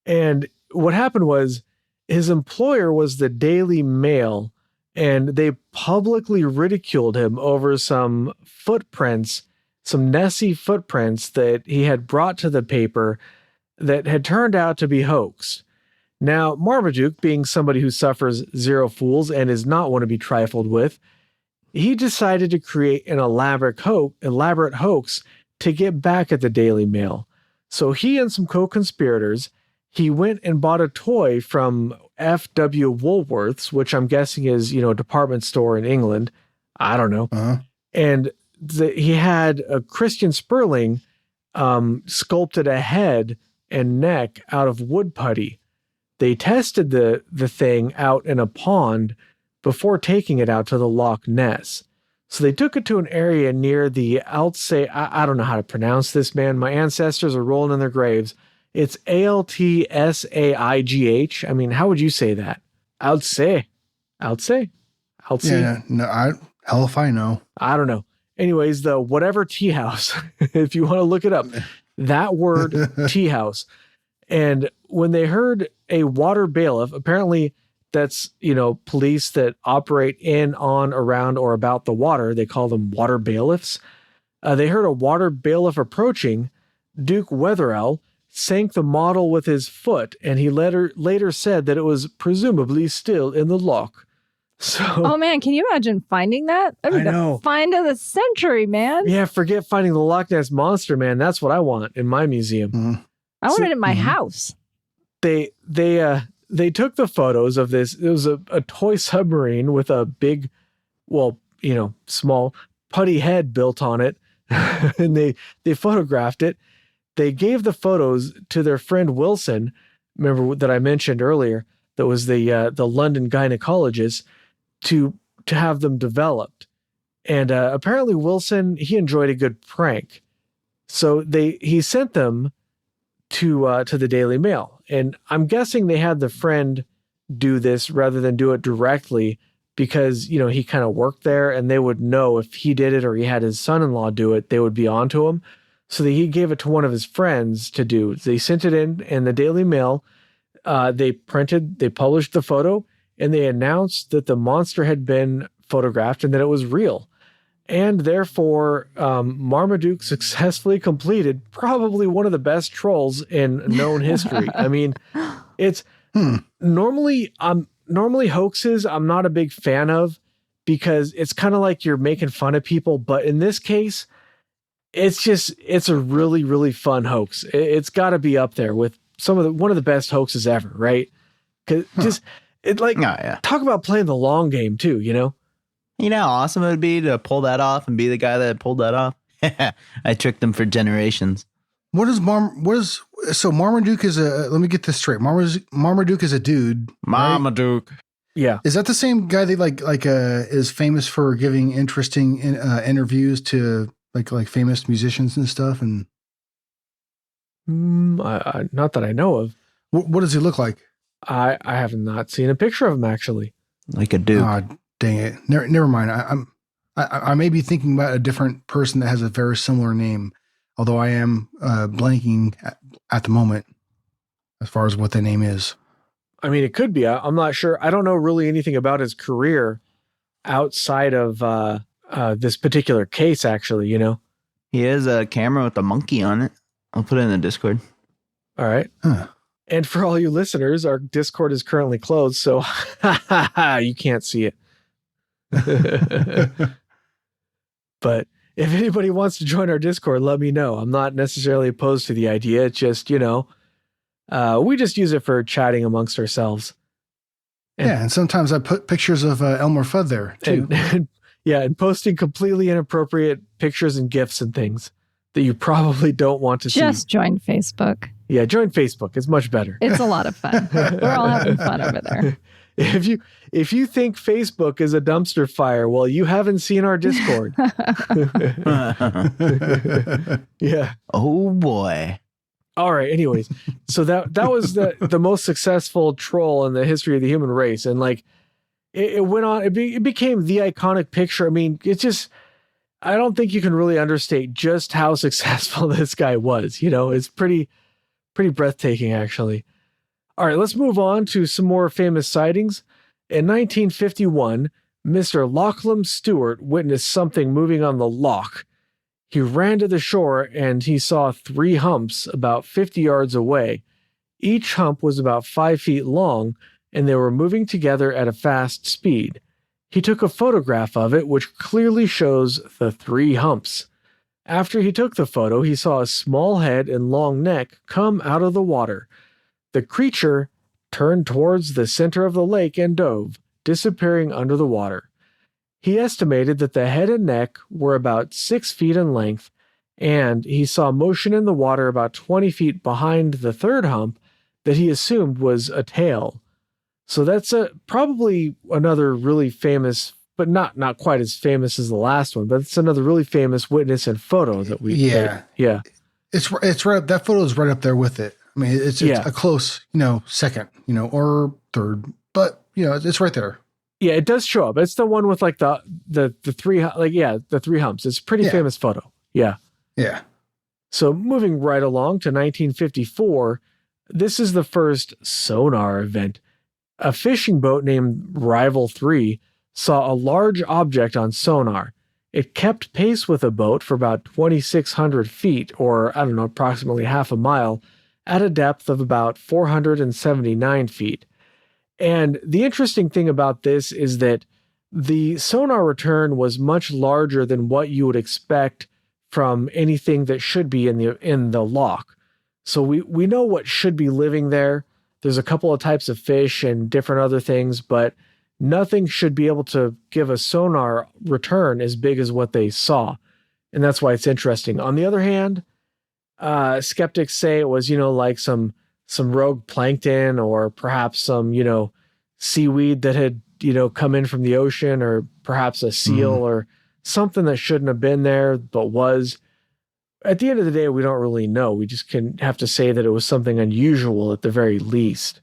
Speaker 3: And what happened was his employer was the Daily Mail, and they publicly ridiculed him over some footprints, some Nessie footprints that he had brought to the paper that had turned out to be hoaxed. Now, Marmaduke, being somebody who suffers 0 fools and is not one to be trifled with, he decided to create an elaborate hoax to get back at the Daily Mail. So he and some co-conspirators, he went and bought a toy from F.W. Woolworths, which I'm guessing is, a department store in England. I don't know.
Speaker 1: Uh-huh.
Speaker 3: And he had a Christian Sperling sculpted a head and neck out of wood putty. They tested the thing out in a pond before taking it out to the Loch Ness. So they took it to an area near the Altsay. I don't know how to pronounce this, man. My ancestors are rolling in their graves. It's Altssaigh. I mean, how would you say that? Altsay.
Speaker 1: Yeah, no, hell if I know.
Speaker 3: I don't know. Anyways, the whatever tea house, if you want to look it up, that word tea house. And when they heard a water bailiff, apparently that's, police that operate in, on, around, or about the water. They call them water bailiffs. They heard a water bailiff approaching. Duke Wetherell sank the model with his foot, and he later said that it was presumably still in the loch. So,
Speaker 4: oh man, can you imagine finding that? That'd be the find of the century, man.
Speaker 3: Yeah, forget finding the Loch Ness monster, man. That's what I want in my museum.
Speaker 1: Mm-hmm.
Speaker 4: I want it in my house.
Speaker 3: They took the photos of this. It was a toy submarine with a big, small putty head built on it, and they photographed it. They gave the photos to their friend Wilson, remember that I mentioned earlier, that was the London gynecologist, to have them developed. And apparently Wilson, he enjoyed a good prank. So he sent them to the Daily Mail. And I'm guessing they had the friend do this rather than do it directly because, he kind of worked there and they would know if he did it or he had his son-in-law do it, they would be onto him. So he gave it to one of his friends to do. They sent it in the Daily Mail. They published the photo, and they announced that the monster had been photographed and that it was real. And therefore, Marmaduke successfully completed probably one of the best trolls in known history. I mean, it's normally hoaxes I'm not a big fan of because it's kind of like you're making fun of people. But in this case, it's a really, really fun hoax. It's got to be up there with one of the best hoaxes ever, right? Because talk about playing the long game too,
Speaker 5: You know how awesome it would be to pull that off and be the guy that pulled that off? I tricked them for generations.
Speaker 1: So Marmaduke is let me get this straight. Marmaduke is a dude.
Speaker 5: Marmaduke.
Speaker 1: Right?
Speaker 3: Yeah.
Speaker 1: Is that the same guy that is famous for giving interesting interviews to like famous musicians and stuff? And
Speaker 3: not that I know of.
Speaker 1: What does he look like?
Speaker 3: I have not seen a picture of him actually.
Speaker 5: Like a duke.
Speaker 1: Dang it! Never mind. I may be thinking about a different person that has a very similar name, although I am blanking at the moment as far as what the name is.
Speaker 3: I mean, it could be. I'm not sure. I don't know really anything about his career outside of this particular case. Actually,
Speaker 5: he has a camera with a monkey on it. I'll put it in the Discord.
Speaker 3: All right.
Speaker 1: Huh.
Speaker 3: And for all you listeners, our Discord is currently closed, so you can't see it. But if anybody wants to join our Discord, let me know. I'm not necessarily opposed to the idea. It's just, we just use it for chatting amongst ourselves.
Speaker 1: And sometimes I put pictures of Elmer Fudd there too.
Speaker 3: And Yeah, and posting completely inappropriate pictures and GIFs and things that you probably don't want to see.
Speaker 4: Just join Facebook.
Speaker 3: Yeah, join Facebook. It's much better.
Speaker 4: It's a lot of fun. We're all having fun over there.
Speaker 3: If you think Facebook is a dumpster fire, well, you haven't seen our Discord. Yeah.
Speaker 5: Oh boy.
Speaker 3: All right. Anyways, so that was the most successful troll in the history of the human race, and like it went on. It became the iconic picture. I mean, it's just I don't think you can really understate just how successful this guy was. You know, it's pretty breathtaking, actually. All right, let's move on to some more famous sightings. In 1951, Mr. Lachlan Stewart witnessed something moving on the loch. He ran to the shore and he saw 3 humps about 50 yards away. Each hump was about 5 feet long, and they were moving together at a fast speed. He took a photograph of it, which clearly shows the 3 humps. After he took the photo, he saw a small head and long neck come out of the water. The creature turned towards the center of the lake and dove, disappearing under the water. He estimated that the head and neck were about 6 feet in length, and he saw motion in the water about 20 feet behind the 3rd hump that he assumed was a tail. So that's probably another really famous, but not quite as famous as the last one, but it's another really famous witness and photo that we yeah.
Speaker 1: It's right. That photo is right up there with it. I mean, it's a close, second, or third, but it's right there.
Speaker 3: Yeah, it does show up. It's the one with like the 3, the 3 humps. It's a pretty famous photo. Yeah.
Speaker 1: Yeah.
Speaker 3: So moving right along to 1954, this is the first sonar event. A fishing boat named Rival 3 saw a large object on sonar. It kept pace with a boat for about 2,600 feet, or approximately half a mile, at a depth of about 479 feet. And the interesting thing about this is that the sonar return was much larger than what you would expect from anything that should be in the loch. So we know what should be living there. There's a couple of types of fish and different other things, but nothing should be able to give a sonar return as big as what they saw. And that's why it's interesting. On the other hand, skeptics say it was, like some rogue plankton, or perhaps some, seaweed that had, come in from the ocean, or perhaps a seal or something that shouldn't have been there, but was. At the end of the day, we don't really know. We just have to say that it was something unusual at the very least.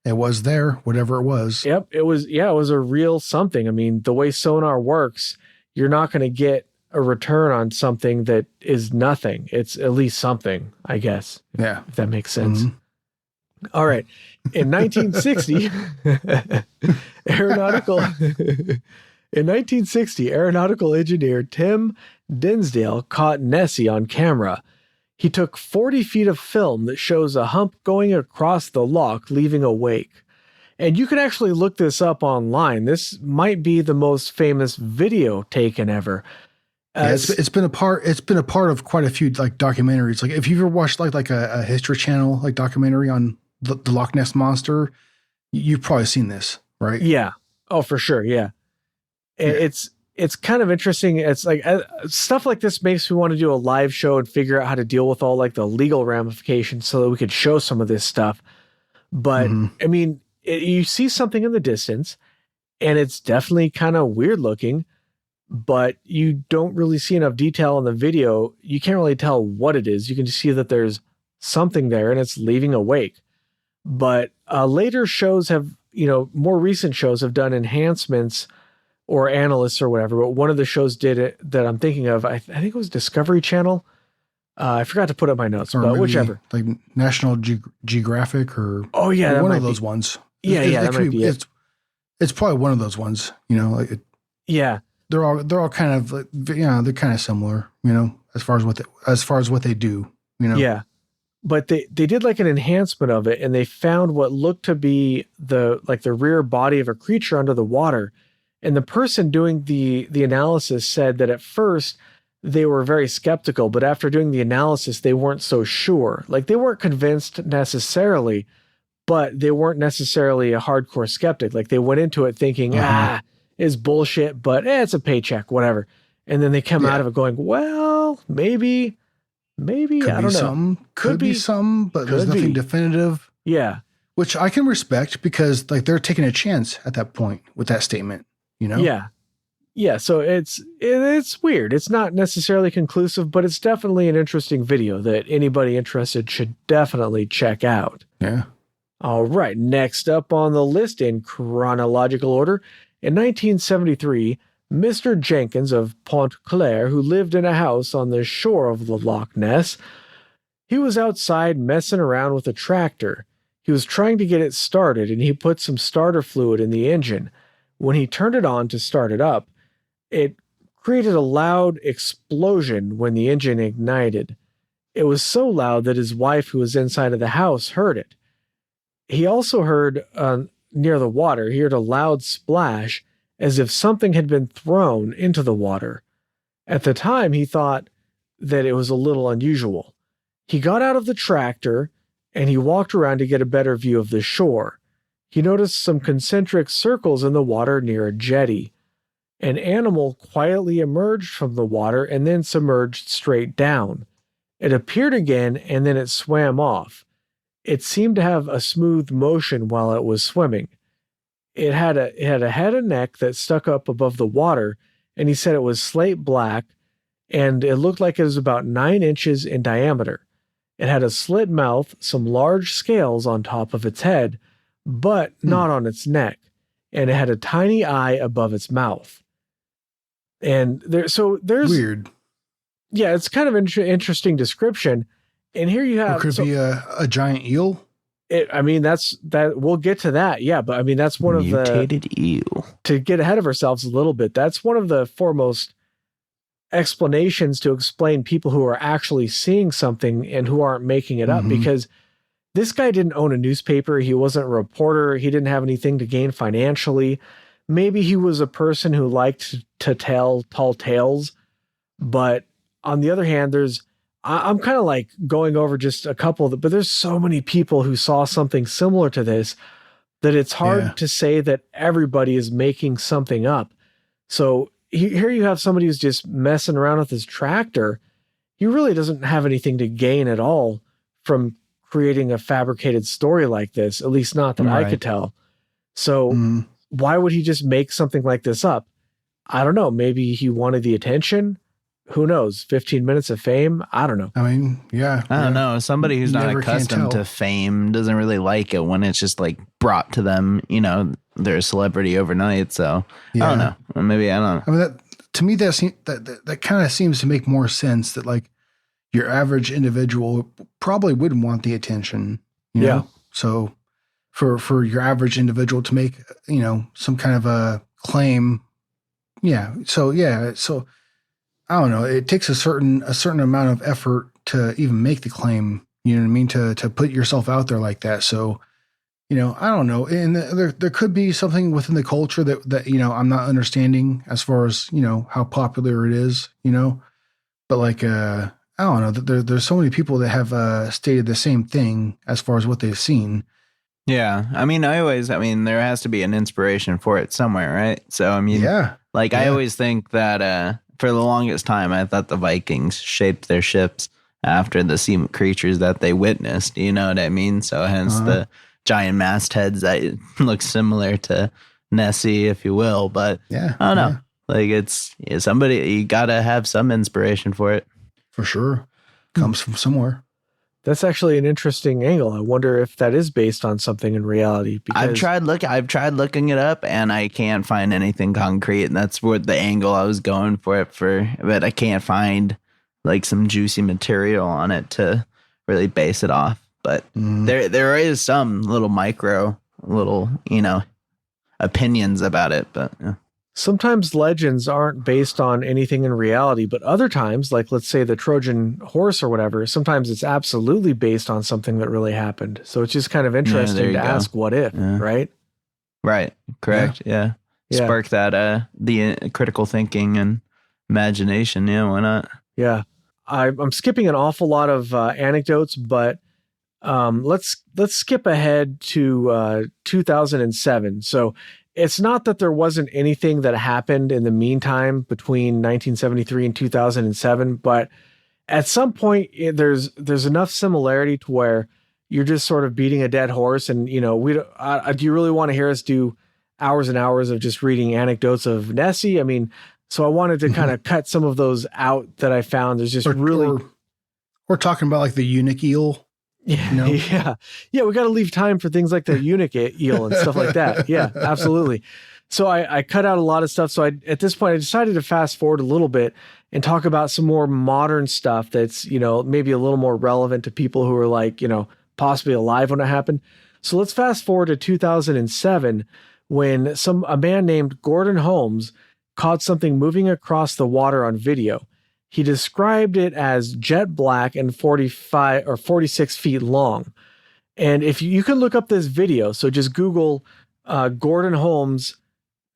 Speaker 1: It was there, whatever it was.
Speaker 3: Yep. It was a real something. I mean, the way sonar works, you're not going to get a return on something that is nothing. It's at least something, I guess.
Speaker 1: Yeah.
Speaker 3: If that makes sense. All right. In 1960, aeronautical engineer Tim Dinsdale caught Nessie on camera. He took 40 feet of film that shows a hump going across the loch, leaving a wake. And you can actually look this up online. This might be the most famous video taken ever.
Speaker 1: It's been a part of quite a few like documentaries. Like if you've ever watched like a History Channel like documentary on the Loch Ness monster, you've probably seen this, right?
Speaker 3: Yeah. Oh, for sure. Yeah. It's kind of interesting. It's like stuff like this makes me want to do a live show and figure out how to deal with all like the legal ramifications so that we could show some of this stuff. But I mean, you see something in the distance and it's definitely kind of weird looking, but you don't really see enough detail in the video. You can't really tell what it is. You can just see that there's something there and it's leaving a wake. But later shows have, more recent shows have done enhancements or analysts or whatever. But one of the shows did it that I'm thinking of. I think it was Discovery Channel. I forgot to put up my notes, but whichever. Like
Speaker 1: National Geographic or one of those ones.
Speaker 3: That might be it.
Speaker 1: It's probably one of those ones. They're all kind of like, they're kind of similar. As far as what they do.
Speaker 3: Yeah. But they did like an enhancement of it, and they found what looked to be the rear body of a creature under the water. And the person doing the analysis said that at first they were very skeptical, but after doing the analysis, they weren't so sure. Like they weren't convinced necessarily, but they weren't necessarily a hardcore skeptic. Like they went into it thinking, is bullshit, but it's a paycheck, whatever. And then they come out of it going, well, maybe,
Speaker 1: Could
Speaker 3: I don't know.
Speaker 1: Could be some, but there's nothing definitive.
Speaker 3: Yeah.
Speaker 1: Which I can respect because like they're taking a chance at that point with that statement, you know?
Speaker 3: Yeah. Yeah. So it's weird. It's not necessarily conclusive, but it's definitely an interesting video that anybody interested should definitely check out.
Speaker 1: Yeah.
Speaker 3: All right. Next up on the list in chronological order, in 1973, Mr. Jenkins of Pontclair, who lived in a house on the shore of the Loch Ness, he was outside messing around with a tractor. He was trying to get it started, and he put some starter fluid in the engine. When he turned it on to start it up, it created a loud explosion when the engine ignited. It was so loud that his wife, who was inside of the house, heard it. He also heard, near the water, he heard a loud splash as if something had been thrown into the water. At the time, he thought that it was a little unusual. He got out of the tractor and he walked around to get a better view of the shore. He noticed some concentric circles in the water near a jetty. An animal quietly emerged from the water and then submerged straight down. It appeared again and then it swam off. It seemed to have a smooth motion while it was swimming. It had a head and neck that stuck up above the water, and he said it was slate black, and it looked like it was about 9 inches in diameter. It had a slit mouth, some large scales on top of its head, but not on its neck, and it had a tiny eye above its mouth. And there's
Speaker 1: weird.
Speaker 3: Yeah, it's kind of an interesting description. And here you have
Speaker 1: it could be a giant eel.
Speaker 3: We'll get to that. Yeah, but I mean that's one of the
Speaker 5: mutated eel.
Speaker 3: To get ahead of ourselves a little bit, that's one of the foremost explanations to explain people who are actually seeing something and who aren't making it up, because this guy didn't own a newspaper. He wasn't a reporter. He didn't have anything to gain financially. Maybe he was a person who liked to tell tall tales. But on the other hand, I'm kind of like going over just a couple, but there's so many people who saw something similar to this that it's hard to say that everybody is making something up. So here you have somebody who's just messing around with his tractor. He really doesn't have anything to gain at all from creating a fabricated story like this, at least not that I could tell. So why would he just make something like this up? I don't know. Maybe he wanted the attention. Who knows? 15 minutes of fame? I don't know.
Speaker 1: I mean, I
Speaker 5: don't know. Somebody who's not accustomed to fame doesn't really like it when it's just like brought to them, you know, they're a celebrity overnight. So I don't know. Maybe I don't know.
Speaker 1: I mean, to me, that kind of seems to make more sense that like your average individual probably wouldn't want the attention. You know? So for your average individual to make, you know, some kind of a claim. So I don't know. It takes a certain amount of effort to even make the claim. You know what I mean? To put yourself out there like that. So, you know, I don't know. And there could be something within the culture that you know I'm not understanding as far as, you know, how popular it is. You know, but like I don't know. There's so many people that have stated the same thing as far as what they've seen.
Speaker 5: Yeah, I mean, there has to be an inspiration for it somewhere, right? So I mean, I always think that. For the longest time, I thought the Vikings shaped their ships after the sea creatures that they witnessed. You know what I mean? So hence the giant mastheads that look similar to Nessie, if you will. But I don't know. Like it's somebody, you got to have some inspiration for it.
Speaker 1: For sure. Comes from somewhere.
Speaker 3: That's actually an interesting angle. I wonder if that is based on something in reality. Because
Speaker 5: I've tried looking it up, and I can't find anything concrete. And that's what the angle I was going for, but I can't find like some juicy material on it to really base it off. But there is some little you know, opinions about it. But
Speaker 3: sometimes legends aren't based on anything in reality, but other times, like let's say the Trojan horse or whatever, sometimes it's absolutely based on something that really happened. So it's just kind of interesting to ask what if, right?
Speaker 5: Right. Correct. Yeah. Spark that, the critical thinking and imagination. Yeah. Why not?
Speaker 3: Yeah. I'm skipping an awful lot of anecdotes, but let's skip ahead to 2007. So it's not that there wasn't anything that happened in the meantime between 1973 and 2007, but at some point there's enough similarity to where you're just sort of beating a dead horse. And, do you really want to hear us do hours and hours of just reading anecdotes of Nessie? I mean, so I wanted to kind of cut some of those out that I found. There's just
Speaker 1: we're talking about like the eunuch eel.
Speaker 3: Yeah. Yeah. We got to leave time for things like the eunuch eel and stuff like that. Yeah, absolutely. So I cut out a lot of stuff. So at this point, I decided to fast forward a little bit and talk about some more modern stuff that's, maybe a little more relevant to people who are like, possibly alive when it happened. So let's fast forward to 2007 when a man named Gordon Holmes caught something moving across the water on video. He described it as jet black and 45 or 46 feet long. And if you can look up this video, so just Google Gordon Holmes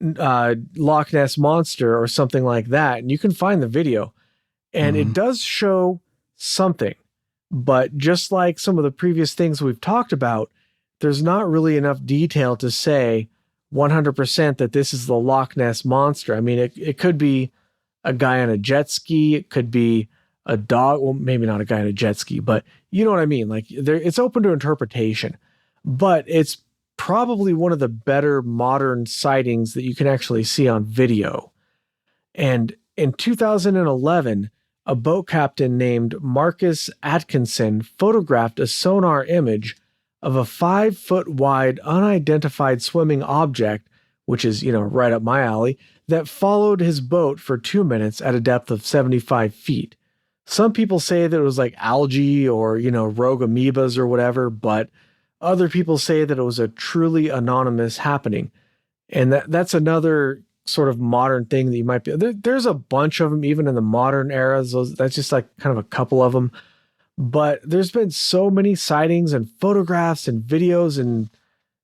Speaker 3: Loch Ness monster or something like that, and you can find the video. And it does show something, but just like some of the previous things we've talked about, there's not really enough detail to say 100% that this is the Loch Ness monster. I mean, it could be a guy on a jet ski. It could be a dog. Well, maybe not a guy on a jet ski, but you know what I mean? Like it's open to interpretation, but it's probably one of the better modern sightings that you can actually see on video. And in 2011, a boat captain named Marcus Atkinson photographed a sonar image of a 5-foot wide unidentified swimming object, which is, right up my alley, that followed his boat for 2 minutes at a depth of 75 feet. Some people say that it was like algae or, rogue amoebas or whatever, but other people say that it was a truly anonymous happening. And that's another sort of modern thing that you might be, there's a bunch of them, even in the modern eras. That's just like kind of a couple of them. But there's been so many sightings and photographs and videos and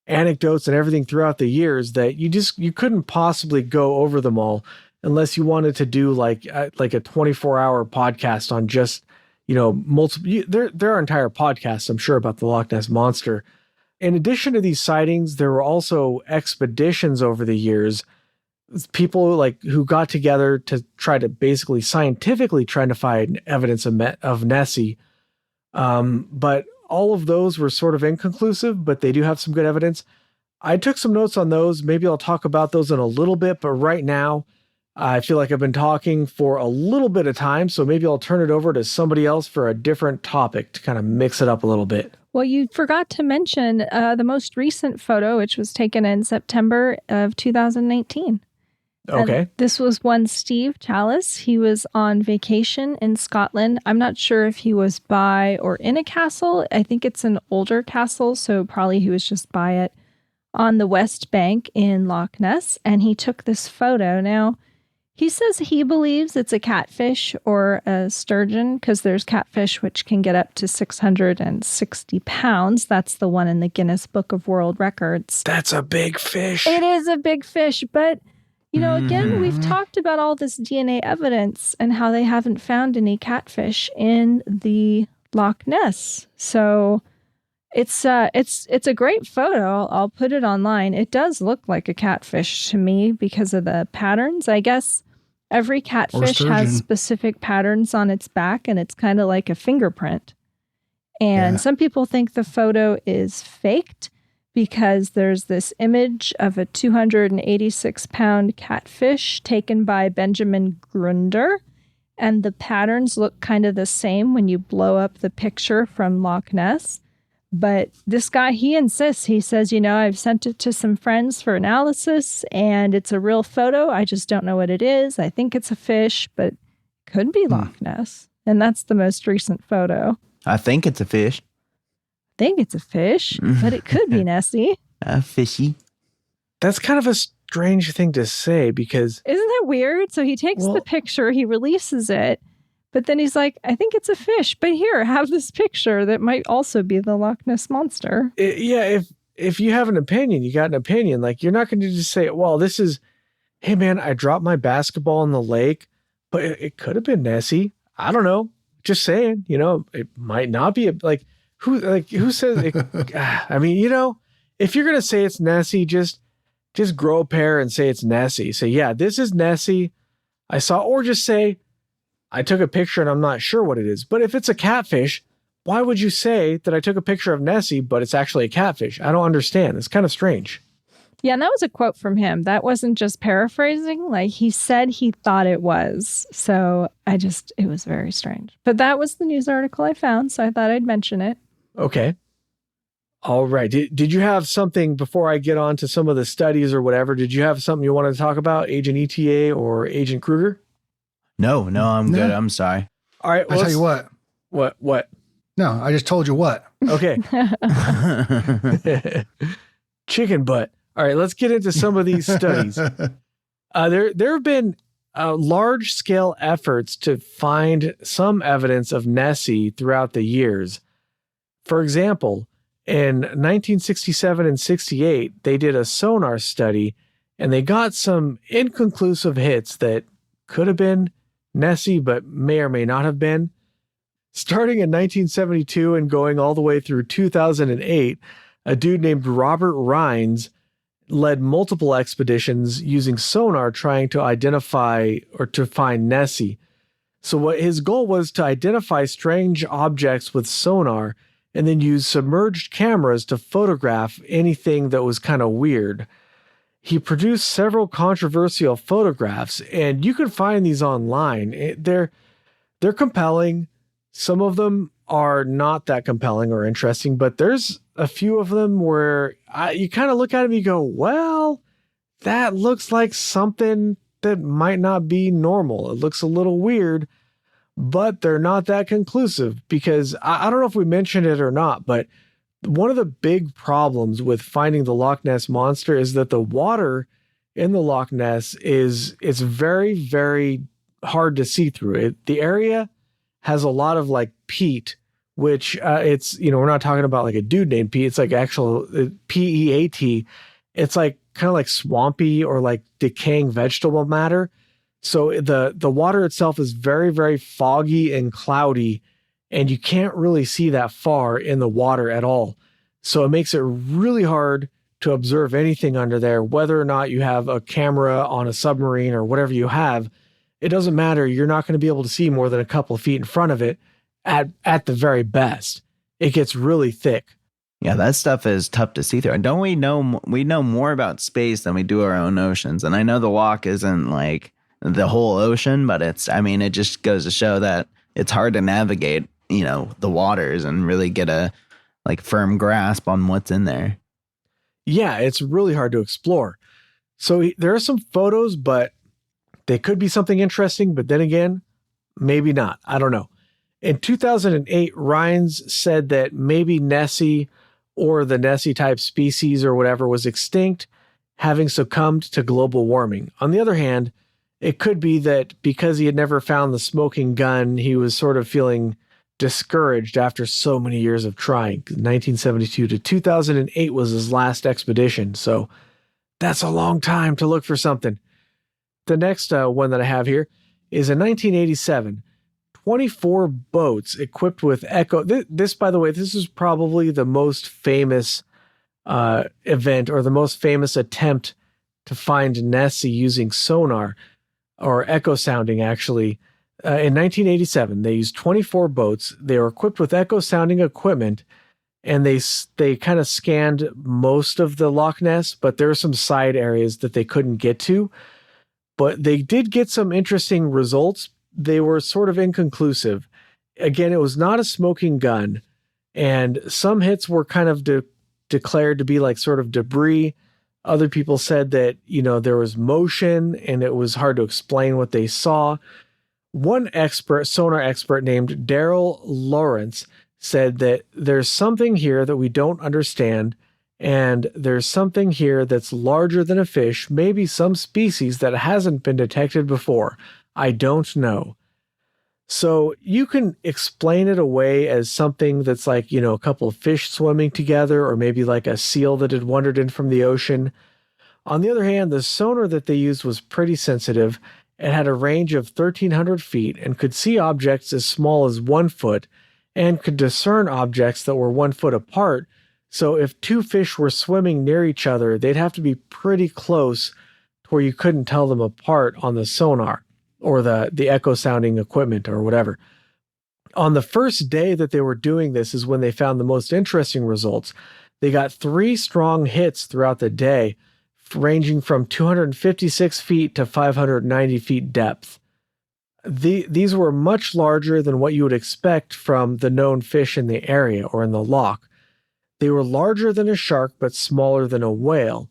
Speaker 3: anecdotes and everything throughout the years that you couldn't possibly go over them all unless you wanted to do like a 24-hour podcast on just, multiple. There are entire podcasts, I'm sure, about the Loch Ness monster. In addition to these sightings, there were also expeditions over the years. People who got together to try to basically scientifically try to find evidence of Nessie. But all of those were sort of inconclusive, but they do have some good evidence. I took some notes on those. Maybe I'll talk about those in a little bit, but right now I feel like I've been talking for a little bit of time, so maybe I'll turn it over to somebody else for a different topic to kind of mix it up a little bit.
Speaker 4: Well, you forgot to mention the most recent photo, which was taken in September of 2019.
Speaker 3: Okay.
Speaker 4: And this was one Steve Chalice. He was on vacation in Scotland. I'm not sure if he was by or in a castle. I think it's an older castle, so probably he was just by it on the West Bank in Loch Ness. And he took this photo. Now, he says he believes it's a catfish or a sturgeon because there's catfish which can get up to 660 pounds. That's the one in the Guinness Book of World Records.
Speaker 3: That's a big fish.
Speaker 4: It is a big fish, but again, we've talked about all this DNA evidence and how they haven't found any catfish in the Loch Ness. So it's a great photo. I'll put it online. It does look like a catfish to me because of the patterns. I guess every catfish has specific patterns on its back, and it's kind of like a fingerprint. And some people think the photo is faked, because there's this image of a 286-pound catfish taken by Benjamin Grunder, and the patterns look kind of the same when you blow up the picture from Loch Ness. But this guy, he insists, he says, I've sent it to some friends for analysis, and it's a real photo. I just don't know what it is. I think it's a fish, but it could be Loch Ness. And that's the most recent photo.
Speaker 5: I think it's a fish.
Speaker 4: Think it's a fish, but it could be Nessie.
Speaker 5: A fishy.
Speaker 3: That's kind of a strange thing to say because...
Speaker 4: Isn't that weird? So he takes the picture, he releases it, but then he's like, I think it's a fish, but here, have this picture that might also be the Loch Ness monster.
Speaker 3: If you have an opinion, you got an opinion. Like, you're not going to just say, well, this is, hey man, I dropped my basketball in the lake, but it could have been Nessie. I don't know. Just saying, it might not be who says it? I mean, if you're going to say it's Nessie, just just grow a pair and say it's Nessie. Say, yeah, this is Nessie. I saw, or just say, I took a picture and I'm not sure what it is. But if it's a catfish, why would you say that I took a picture of Nessie, but it's actually a catfish? I don't understand. It's kind of strange.
Speaker 4: Yeah, and that was a quote from him. That wasn't just paraphrasing. Like, he said he thought it was. So it was very strange. But that was the news article I found, so I thought I'd mention it.
Speaker 3: Okay. All right. Did you have something before I get on to some of the studies or whatever? Did you have something you wanted to talk about, Agent ETA or Agent Kruger?
Speaker 5: No, I'm good. I'm sorry.
Speaker 3: All right.
Speaker 1: I'll tell you what.
Speaker 3: What?
Speaker 1: No, I just told you what.
Speaker 3: Okay. Chicken butt. All right, let's get into some of these studies. There have been large-scale efforts to find some evidence of Nessie throughout the years. For example, in 1967 and 68, they did a sonar study, and they got some inconclusive hits that could have been Nessie, but may or may not have been. Starting in 1972 and going all the way through 2008, a dude named Robert Rines led multiple expeditions using sonar trying to identify or to find Nessie. So what his goal was to identify strange objects with sonar and then use submerged cameras to photograph anything that was kind of weird. He produced several controversial photographs, and you can find these online. They're compelling. Some of them are not that compelling or interesting, but there's a few of them where you kind of look at them and you go, well, that looks like something that might not be normal. It looks a little weird, but they're not that conclusive because I don't know if we mentioned it or not, but one of the big problems with finding the Loch Ness Monster is that the water in the Loch Ness it's very, very hard to see through it. The area has a lot of like peat, which it's, we're not talking about like a dude named Pete. It's like actual PEAT. It's like kind of like swampy or like decaying vegetable matter. So the water itself is very, very foggy and cloudy, and you can't really see that far in the water at all. So it makes it really hard to observe anything under there, whether or not you have a camera on a submarine or whatever you have. It doesn't matter. You're not going to be able to see more than a couple of feet in front of it at the very best. It gets really thick.
Speaker 5: Yeah, that stuff is tough to see through. Don't we know more about space than we do our own oceans? And I know the Loch isn't like the whole ocean, but it just goes to show that it's hard to navigate, the waters and really get a like firm grasp on what's in there.
Speaker 3: Yeah, it's really hard to explore. So there are some photos, but they could be something interesting, but then again, maybe not. I don't know. In 2008, Rines said that maybe Nessie or the Nessie type species or whatever was extinct, having succumbed to global warming. On the other hand, it could be that because he had never found the smoking gun, he was sort of feeling discouraged after so many years of trying. 1972 to 2008 was his last expedition, so that's a long time to look for something. The next one that I have here is in 1987, 24 boats equipped with echo. This, by the way, this is probably the most famous event or the most famous attempt to find Nessie using sonar or echo sounding, actually. In 1987, they used 24 boats. They were equipped with echo sounding equipment, and they kind of scanned most of the Loch Ness, but there are some side areas that they couldn't get to. But they did get some interesting results. They were sort of inconclusive. Again, it was not a smoking gun, and some hits were kind of declared to be like sort of debris. Other people said that, there was motion and it was hard to explain what they saw. One sonar expert named Daryl Lawrence said that there's something here that we don't understand, and there's something here that's larger than a fish, maybe some species that hasn't been detected before. I don't know. So you can explain it away as something that's like, a couple of fish swimming together, or maybe like a seal that had wandered in from the ocean. On the other hand, the sonar that they used was pretty sensitive. It had a range of 1,300 feet and could see objects as small as 1 foot and could discern objects that were 1 foot apart. So if two fish were swimming near each other, they'd have to be pretty close to where you couldn't tell them apart on the sonar or the echo sounding equipment or whatever. On the first day that they were doing this is when they found the most interesting results. They got 3 strong hits throughout the day, ranging from 256 feet to 590 feet depth. These were much larger than what you would expect from the known fish in the area or in the loch. They were larger than a shark, but smaller than a whale.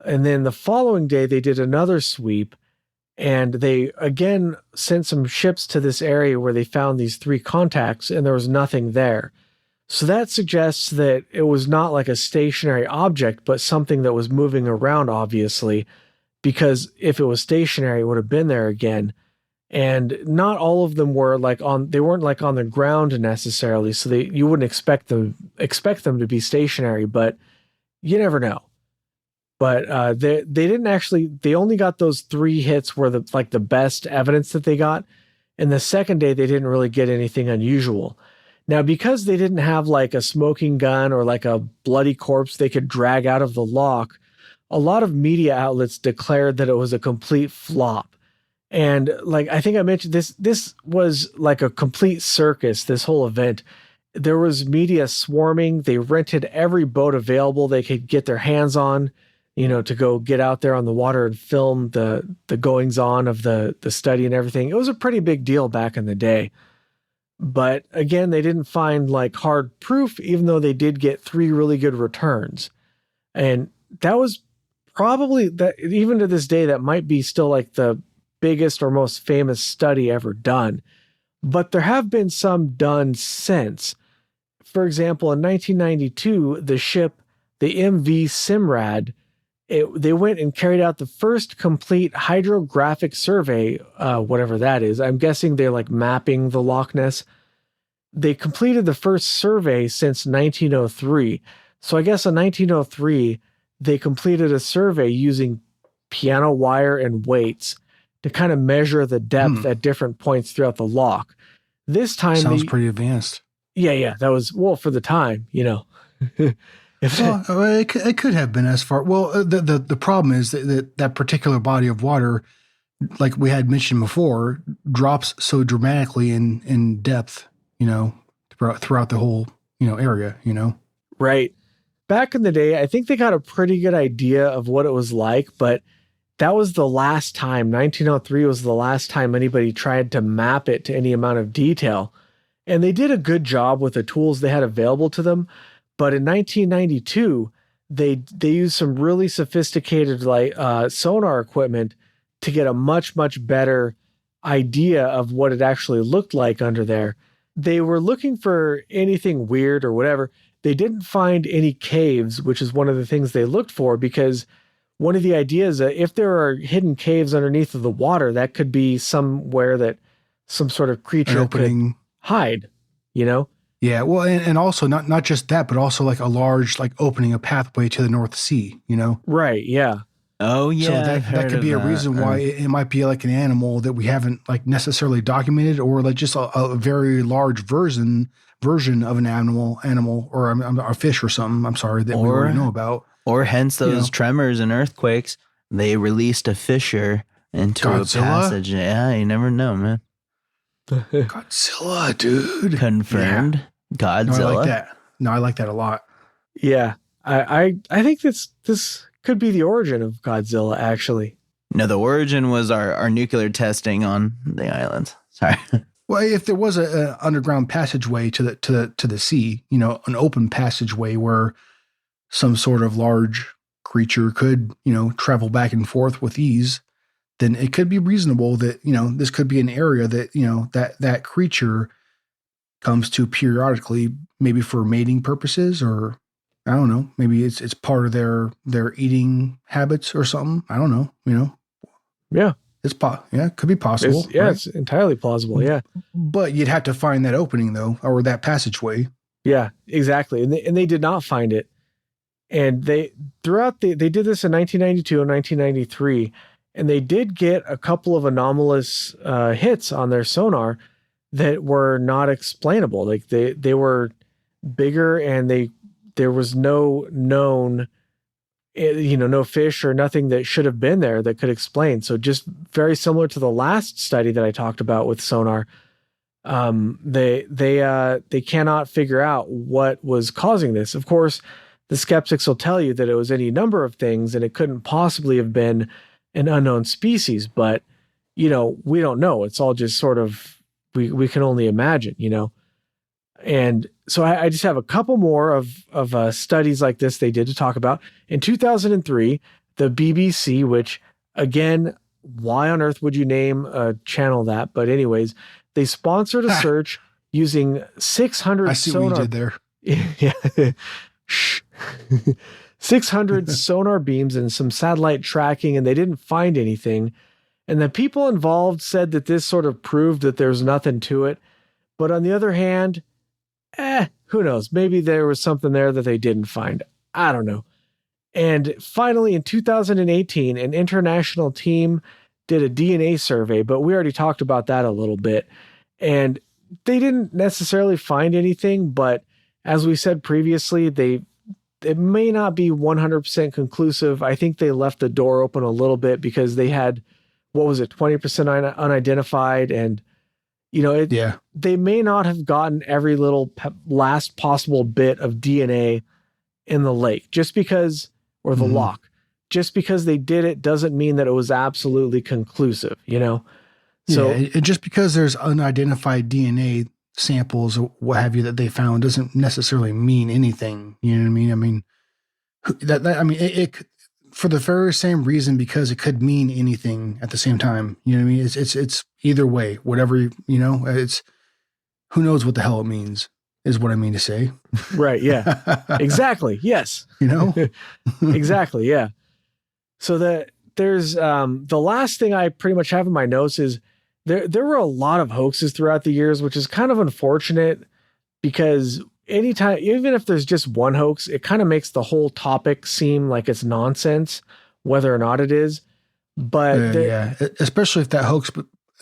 Speaker 3: And then the following day, they did another sweep, and they again sent some ships to this area where they found these 3 contacts, and there was nothing there. So that suggests that it was not like a stationary object, but something that was moving around, obviously, because if it was stationary, it would have been there again. And not all of them were they weren't like on the ground necessarily, so you wouldn't expect them to be stationary, but you never know. But they only got those 3 hits were the best evidence that they got. And the second day they didn't really get anything unusual. Now, because they didn't have like a smoking gun or like a bloody corpse they could drag out of the loch, a lot of media outlets declared that it was a complete flop. And like I think I mentioned, this was like a complete circus, this whole event. There was media swarming. They rented every boat available they could get their hands on, to go get out there on the water and film the goings on of the study and everything. It was a pretty big deal back in the day. But again, they didn't find like hard proof, even though they did get 3 really good returns. And that was probably that, even to this day, that might be still like the biggest or most famous study ever done. But there have been some done since. For example, in 1992, the ship, the MV Simrad, they went and carried out the first complete hydrographic survey, whatever that is. I'm guessing they're like mapping the Loch Ness. They completed the first survey since 1903. So I guess in 1903, they completed a survey using piano wire and weights to kind of measure the depth at different points throughout the loch. This time
Speaker 1: sounds pretty advanced.
Speaker 3: Yeah, that was for the time,
Speaker 1: It could have been as far. Well, the problem is that particular body of water, like we had mentioned before, drops so dramatically in depth, throughout the whole area,
Speaker 3: Right. Back in the day, I think they got a pretty good idea of what it was like, but that was the last time. 1903 was the last time anybody tried to map it to any amount of detail. And they did a good job with the tools they had available to them. But in 1992, they used some really sophisticated sonar equipment to get a much, much better idea of what it actually looked like under there. They were looking for anything weird or whatever. They didn't find any caves, which is one of the things they looked for, because one of the ideas that if there are hidden caves underneath of the water, that could be somewhere that some sort of creature could hide,
Speaker 1: Yeah, well, and also not just that, but also like a large opening a pathway to the North Sea,
Speaker 3: Right, yeah.
Speaker 5: Oh, yeah.
Speaker 1: So that could be a reason why it might be like an animal that we haven't necessarily documented, or like just a very large version of an animal or a fish or something. I'm sorry, that we already know about.
Speaker 5: Or hence those tremors and earthquakes. They released a fissure into
Speaker 1: Godzilla?
Speaker 5: A passage. Yeah, you never know, man.
Speaker 1: Godzilla, dude.
Speaker 5: Confirmed. Yeah. Godzilla.
Speaker 1: No, I like that. No, I like that a lot.
Speaker 3: Yeah. I think this could be the origin of Godzilla, actually.
Speaker 5: No, the origin was our nuclear testing on the islands. Sorry.
Speaker 1: Well, if there was an underground passageway to the sea, an open passageway where some sort of large creature could, travel back and forth with ease, then it could be reasonable that, this could be an area that, that creature comes to periodically, maybe for mating purposes, or I don't know, maybe it's part of their eating habits or something. I don't know,
Speaker 3: Yeah.
Speaker 1: It could be possible.
Speaker 3: It's entirely plausible. Yeah.
Speaker 1: But you'd have to find that opening though, or that passageway.
Speaker 3: Yeah, exactly. And they did not find it. And they did this in 1992 and 1993, and they did get a couple of anomalous hits on their sonar that were not explainable. Like they were bigger, and they there was no known, no fish or nothing that should have been there that could explain. So just very similar to the last study that I talked about with sonar, they cannot figure out what was causing this. Of course, the skeptics will tell you that it was any number of things and it couldn't possibly have been an unknown species, but we don't know. It's all just sort of, we can only imagine, And so I just have a couple more of studies like this they did to talk about. In 2003, the BBC, which again, why on earth would you name a channel that? But anyways, they sponsored a search using 600
Speaker 1: I see
Speaker 3: sonar.
Speaker 1: what you did there.
Speaker 3: Yeah. 600 sonar beams and some satellite tracking, and they didn't find anything. And the people involved said that this sort of proved that there's nothing to it. But on the other hand, who knows? Maybe there was something there that they didn't find. I don't know. And finally, in 2018, an international team did a DNA survey, but we already talked about that a little bit. And they didn't necessarily find anything, but as we said previously, it may not be 100% conclusive. I think they left the door open a little bit because they had, 20% unidentified, and they may not have gotten every little last possible bit of DNA in the lake or the loch. Just because they did it doesn't mean that it was absolutely conclusive, So
Speaker 1: and just because there's unidentified DNA samples or what have you that they found doesn't necessarily mean anything. You know what I mean? I mean, it for the very same reason, because it could mean anything at the same time. You know what I mean? It's either way, whatever, it's, who knows what the hell it means is what I mean to say.
Speaker 3: Right. Yeah, exactly. Yes. Exactly. Yeah. So there's the last thing I pretty much have in my notes is there were a lot of hoaxes throughout the years, which is kind of unfortunate because anytime, even if there's just one hoax, it kind of makes the whole topic seem like it's nonsense, whether or not it is. But
Speaker 1: especially if that hoax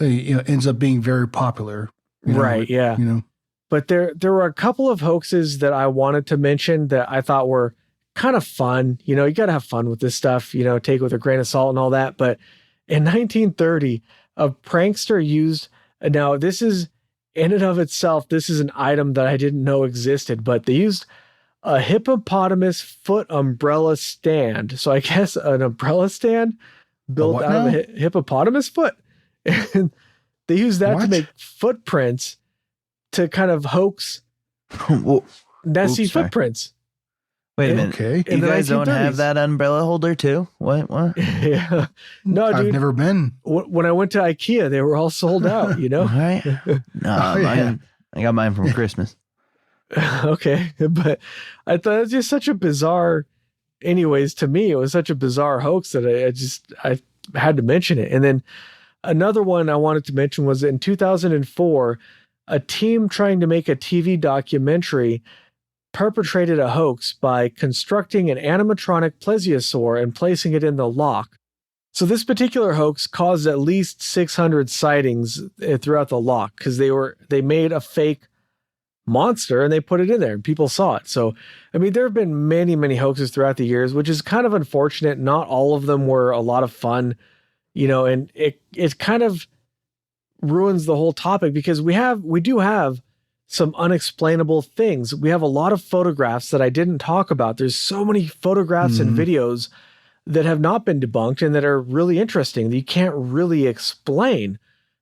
Speaker 1: ends up being very popular.
Speaker 3: Right. Yeah. But there were a couple of hoaxes that I wanted to mention that I thought were kind of fun. You got to have fun with this stuff, take it with a grain of salt and all that. But in 1930, a prankster used, now this is in and of itself, this is an item that I didn't know existed, but they used a hippopotamus foot umbrella stand. So I guess an umbrella stand built out of a hippopotamus foot. And they used that to make footprints to kind of hoax Nessie footprints.
Speaker 5: Wait a minute.
Speaker 1: Okay.
Speaker 5: You guys don't have that umbrella holder too? What?
Speaker 3: Yeah. No, dude.
Speaker 1: I've never been.
Speaker 3: When I went to IKEA, they were all sold out,
Speaker 5: All right. No, I got mine from Christmas.
Speaker 3: Okay. But I thought it was just such a bizarre, anyways, to me, it was such a bizarre hoax that I had to mention it. And then another one I wanted to mention was in 2004, a team trying to make a TV documentary perpetrated a hoax by constructing an animatronic plesiosaur and placing it in the loch. So this particular hoax caused at least 600 sightings throughout the loch because they made a fake monster and they put it in there and people saw it. So, I mean, there have been many, many hoaxes throughout the years, which is kind of unfortunate. Not all of them were a lot of fun, and it kind of ruins the whole topic because we do have some unexplainable things. We have a lot of photographs that I didn't talk about. There's so many photographs and videos that have not been debunked and that are really interesting that you can't really explain,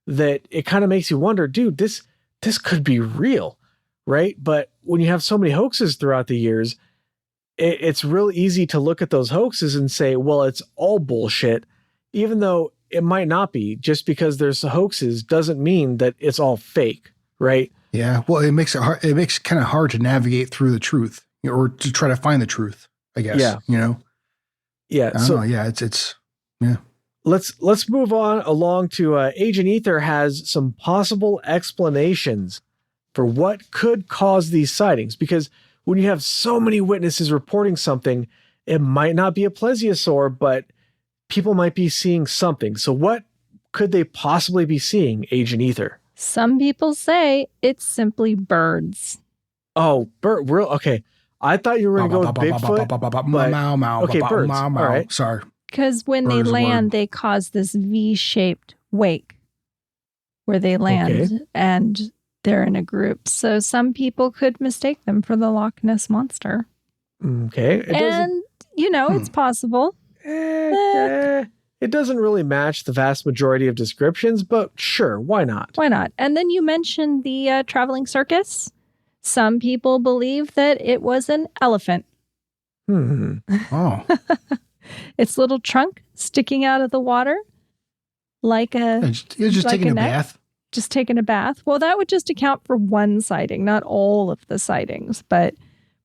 Speaker 3: that it kind of makes you wonder, dude, this could be real, right? But when you have so many hoaxes throughout the years, it's real easy to look at those hoaxes and say, well, it's all bullshit, even though it might not be. Just because there's hoaxes doesn't mean that it's all fake, right?
Speaker 1: Yeah, well, it makes it hard. It makes it kind of hard to navigate through the truth, or to try to find the truth, I guess.
Speaker 3: Yeah. Yeah.
Speaker 1: I don't know. Yeah, it's yeah.
Speaker 3: Let's move on along to Agent Ether has some possible explanations for what could cause these sightings, because when you have so many witnesses reporting something, it might not be a plesiosaur, but people might be seeing something. So what could they possibly be seeing, Agent Ether?
Speaker 4: Some people say it's simply birds.
Speaker 3: Oh, okay. I thought you were going to go with Bigfoot. Okay, birds. All right.
Speaker 1: Sorry.
Speaker 4: Because when they land, they cause this V-shaped wake where they land and they're in a group. So some people could mistake them for the Loch Ness Monster.
Speaker 3: Okay.
Speaker 4: It's possible.
Speaker 3: It doesn't really match the vast majority of descriptions, but sure, why not?
Speaker 4: Why not? And then you mentioned the traveling circus. Some people believe that it was an elephant.
Speaker 1: Oh.
Speaker 4: Its little trunk sticking out of the water like a...
Speaker 1: You're just taking a bath?
Speaker 4: Just taking a bath. Well, that would just account for one sighting, not all of the sightings, but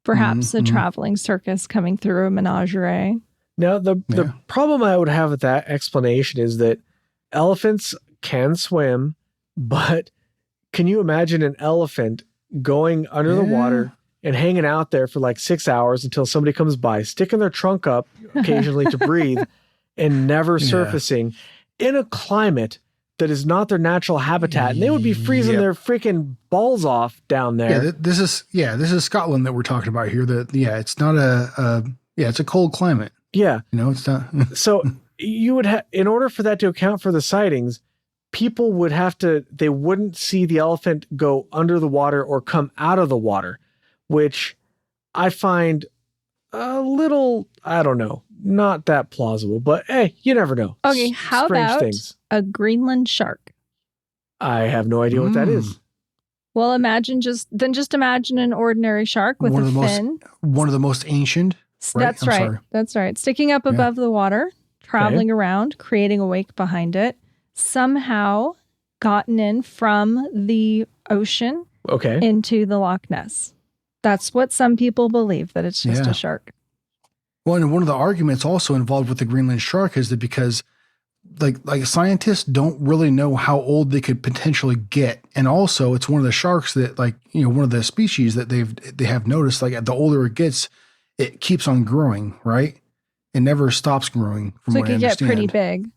Speaker 4: perhaps a traveling circus coming through a menagerie.
Speaker 3: Now, the problem I would have with that explanation is that elephants can swim, but can you imagine an elephant going under the water and hanging out there for like 6 hours until somebody comes by, sticking their trunk up occasionally to breathe and never surfacing in a climate that is not their natural habitat, and they would be freezing their freaking balls off down there.
Speaker 1: Yeah, this is Scotland that we're talking about here. It's not it's a cold climate.
Speaker 3: Yeah,
Speaker 1: it's not.
Speaker 3: So you would have, in order for that to account for the sightings, people would have to. They wouldn't see the elephant go under the water or come out of the water, which I find a little, I don't know, not that plausible. But hey, you never know.
Speaker 4: Okay, how about a Greenland shark?
Speaker 3: I have no idea what that is.
Speaker 4: Well, imagine an ordinary shark with a fin.
Speaker 1: One of the most ancient.
Speaker 4: Right? That's right. Sticking up above the water, traveling around, creating a wake behind it. Somehow gotten in from the ocean into the Loch Ness. That's what some people believe, that it's just a shark.
Speaker 1: Well, and one of the arguments also involved with the Greenland shark is that because like scientists don't really know how old they could potentially get. And also it's one of the sharks that one of the species that they have noticed, like the older it gets, it keeps on growing, right? It never stops growing from what I understand. So it can get pretty big.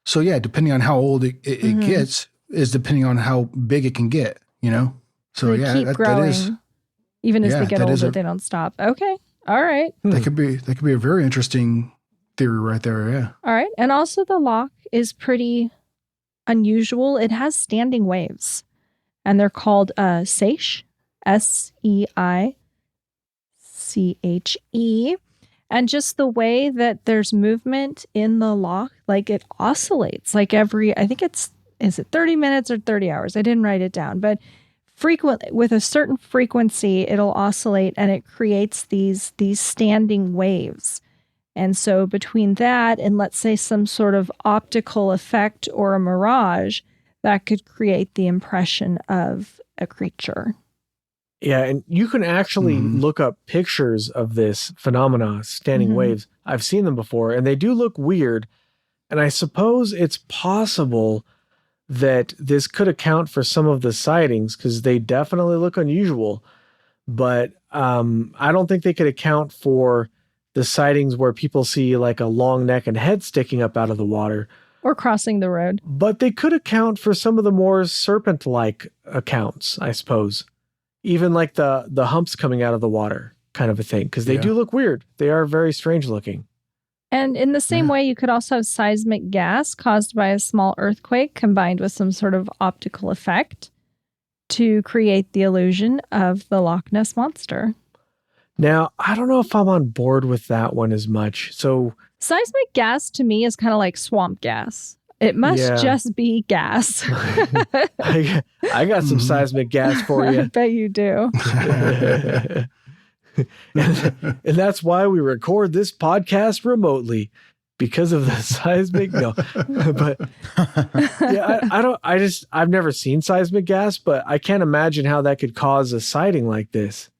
Speaker 1: So yeah, depending on how old it gets is depending on how big it can get, So
Speaker 4: they keep growing, that is, even as they get older, they don't stop. Okay. All right.
Speaker 1: That could be a very interesting theory right there. Yeah.
Speaker 4: All right. And also the loch is pretty unusual. It has standing waves and they're called seiche, Seiche. And just the way that there's movement in the loch, like it oscillates like is it 30 minutes or 30 hours? I didn't write it down, but frequently with a certain frequency, it'll oscillate and it creates these standing waves. And so between that and let's say some sort of optical effect or a mirage, that could create the impression of a creature.
Speaker 3: Yeah, and you can actually look up pictures of this phenomena, standing waves. I've seen them before, and they do look weird. And I suppose it's possible that this could account for some of the sightings because they definitely look unusual. But I don't think they could account for the sightings where people see like a long neck and head sticking up out of the water.
Speaker 4: Or crossing the road.
Speaker 3: But they could account for some of the more serpent-like accounts, I suppose. Even like the humps coming out of the water kind of a thing, because they do look weird. They are very strange looking.
Speaker 4: And in the same way, you could also have seismic gas caused by a small earthquake combined with some sort of optical effect to create the illusion of the Loch Ness Monster.
Speaker 3: Now, I don't know if I'm on board with that one as much. So
Speaker 4: seismic gas to me is kind of like swamp gas. It must just be gas.
Speaker 3: I got some seismic gas for you.
Speaker 4: I bet you do.
Speaker 3: and that's why we record this podcast remotely, because of the seismic. No, but I've never seen seismic gas, but I can't imagine how that could cause a sighting like this.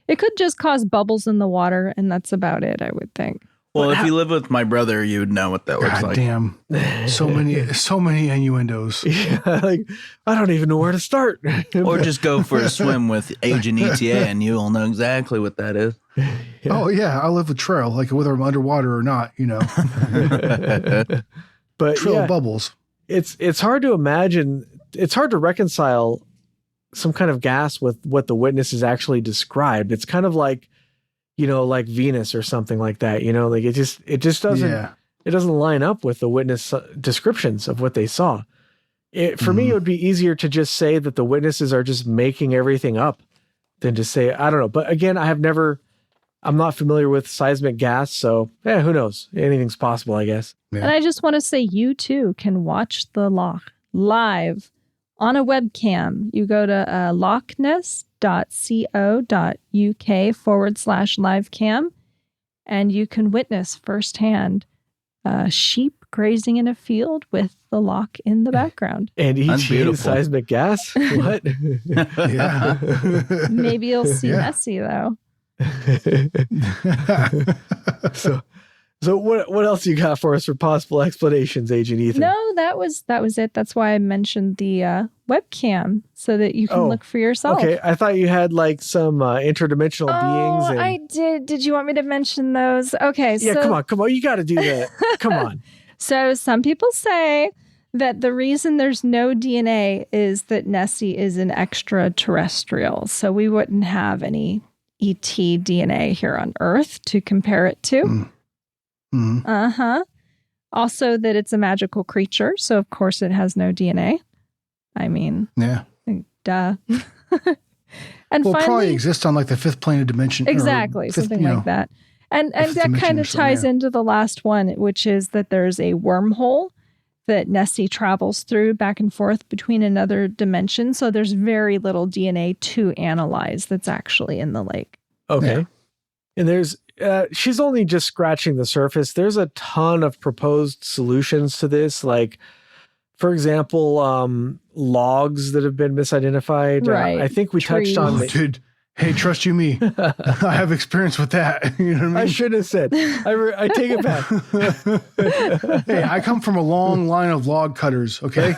Speaker 4: It could just cause bubbles in the water, and that's about it, I would think.
Speaker 5: Well, if you live with my brother, you would know what that looks like.
Speaker 1: Damn. So many innuendos.
Speaker 3: Yeah, like, I don't even know where to start.
Speaker 5: Or just go for a swim with Agent ETA and you'll know exactly what that is.
Speaker 1: Yeah. Oh, yeah. I live with Trail, like whether I'm underwater or not,
Speaker 3: But
Speaker 1: Trail bubbles.
Speaker 3: It's hard to imagine. It's hard to reconcile some kind of gas with what the witness is actually described. It's kind of like like Venus or something like that. Like it just doesn't it doesn't line up with the witness descriptions of what they saw. For me, it would be easier to just say that the witnesses are just making everything up than to say, I don't know. But again, I'm not familiar with seismic gas, so who knows? Anything's possible, I guess.
Speaker 4: Yeah. And I just want to say you too can watch the loch live on a webcam. You go to lochness.co.uk/livecam, and you can witness firsthand sheep grazing in a field with the loch in the background.
Speaker 3: And eating seismic gas? What?
Speaker 1: Yeah.
Speaker 4: Maybe you'll see Nessie, though.
Speaker 3: So what else you got for us for possible explanations, Agent Ethan?
Speaker 4: No, that was it. That's why I mentioned the webcam, so that you can look for yourself.
Speaker 3: Okay, I thought you had like some interdimensional beings.
Speaker 4: I did. Did you want me to mention those? Okay.
Speaker 3: Yeah, come on. You got to do that. Come on.
Speaker 4: So some people say that the reason there's no DNA is that Nessie is an extraterrestrial, so we wouldn't have any ET DNA here on Earth to compare it to. Mm-hmm. Also that it's a magical creature, so of course it has no DNA. I mean, duh. And
Speaker 1: finally, probably exists on like the fifth plane of dimension.
Speaker 4: Exactly, something like that. And that kind of ties into the last one, which is that there's a wormhole that Nessie travels through back and forth between another dimension. So there's very little DNA to analyze that's actually in the lake.
Speaker 3: Okay. Yeah. And there's she's only just scratching the surface. There's a ton of proposed solutions to this. Like, for example, logs that have been misidentified.
Speaker 4: Right.
Speaker 3: I think we touched on
Speaker 1: dude. Hey, trust you me. I have experience with that. You know what I mean?
Speaker 3: I should have said. I take it back.
Speaker 1: Hey, I come from a long line of log cutters, okay?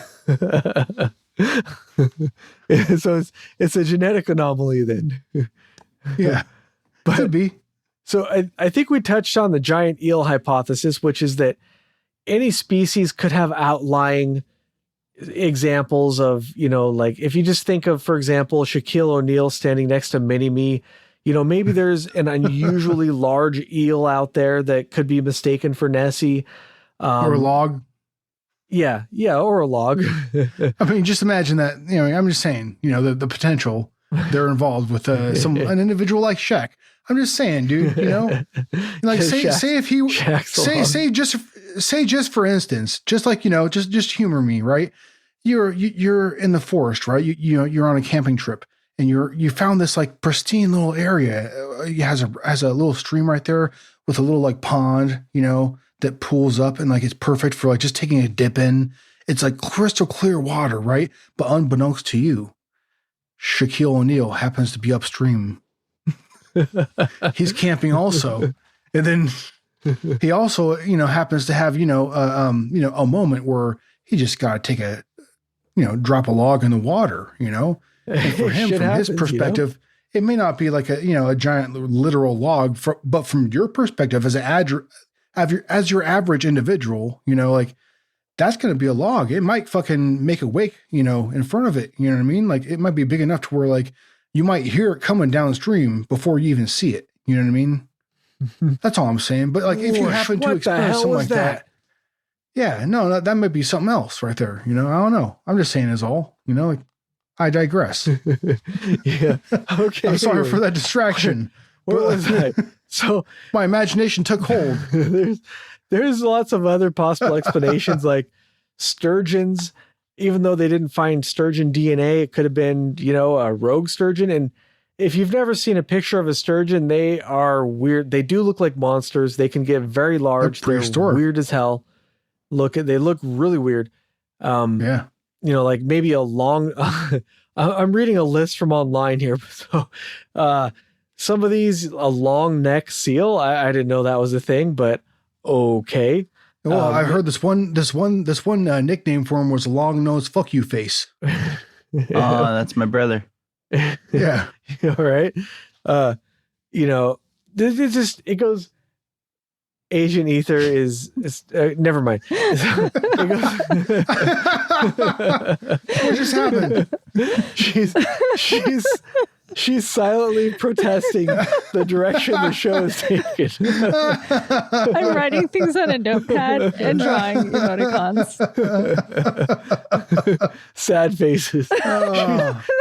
Speaker 3: So it's a genetic anomaly then.
Speaker 1: Yeah. But, could be.
Speaker 3: So I think we touched on the giant eel hypothesis, which is that any species could have outlying examples of, like if you just think of, for example, Shaquille O'Neal standing next to Mini-Me, maybe there's an unusually large eel out there that could be mistaken for Nessie.
Speaker 1: Or a log.
Speaker 3: Yeah, or a log.
Speaker 1: I mean, just imagine that, I'm just saying, the potential they're involved with an individual like Shaq. I'm just saying, dude, like say if he say just for instance, just like, just humor me, right? You're in the forest, right? You're on a camping trip and you found this like pristine little area. It has a little stream right there with a little like pond, that pools up and like it's perfect for like just taking a dip in. It's like crystal clear water, right? But unbeknownst to you, Shaquille O'Neal happens to be upstream. He's camping also. And then he also, happens to have, a moment where he just got to take drop a log in the water, And for him, from his perspective, it may not be like a giant literal log, but from your perspective as your average individual, like that's going to be a log. It might fucking make a wake, in front of it. You know what I mean? Like it might be big enough to where like you might hear it coming downstream before you even see it. You know what I mean? That's all I'm saying. But like if you happen to experience something like that, yeah, no, that might be something else right there. I don't know. I'm just saying is all, like I digress.
Speaker 3: Yeah. Okay.
Speaker 1: I'm sorry for that distraction.
Speaker 3: What was that? So
Speaker 1: my imagination took hold.
Speaker 3: There's lots of other possible explanations, like sturgeons. Even though they didn't find sturgeon DNA, it could have been, a rogue sturgeon. And if you've never seen a picture of a sturgeon, they are weird. They do look like monsters. They can get very large. They're weird as hell. They look really weird.
Speaker 1: Yeah.
Speaker 3: Like maybe a long. I'm reading a list from online here. So, some of these, a long neck seal. I didn't know that was a thing, but okay.
Speaker 1: Well, I heard this one nickname for him was long nose fuck you face.
Speaker 5: Oh, that's my brother.
Speaker 1: Yeah.
Speaker 3: All right. It goes. Asian ether is never mind.
Speaker 1: What just happened?
Speaker 3: She's silently protesting the direction the show is taken.
Speaker 4: I'm writing things on a notepad and drawing emoticons.
Speaker 3: Sad faces.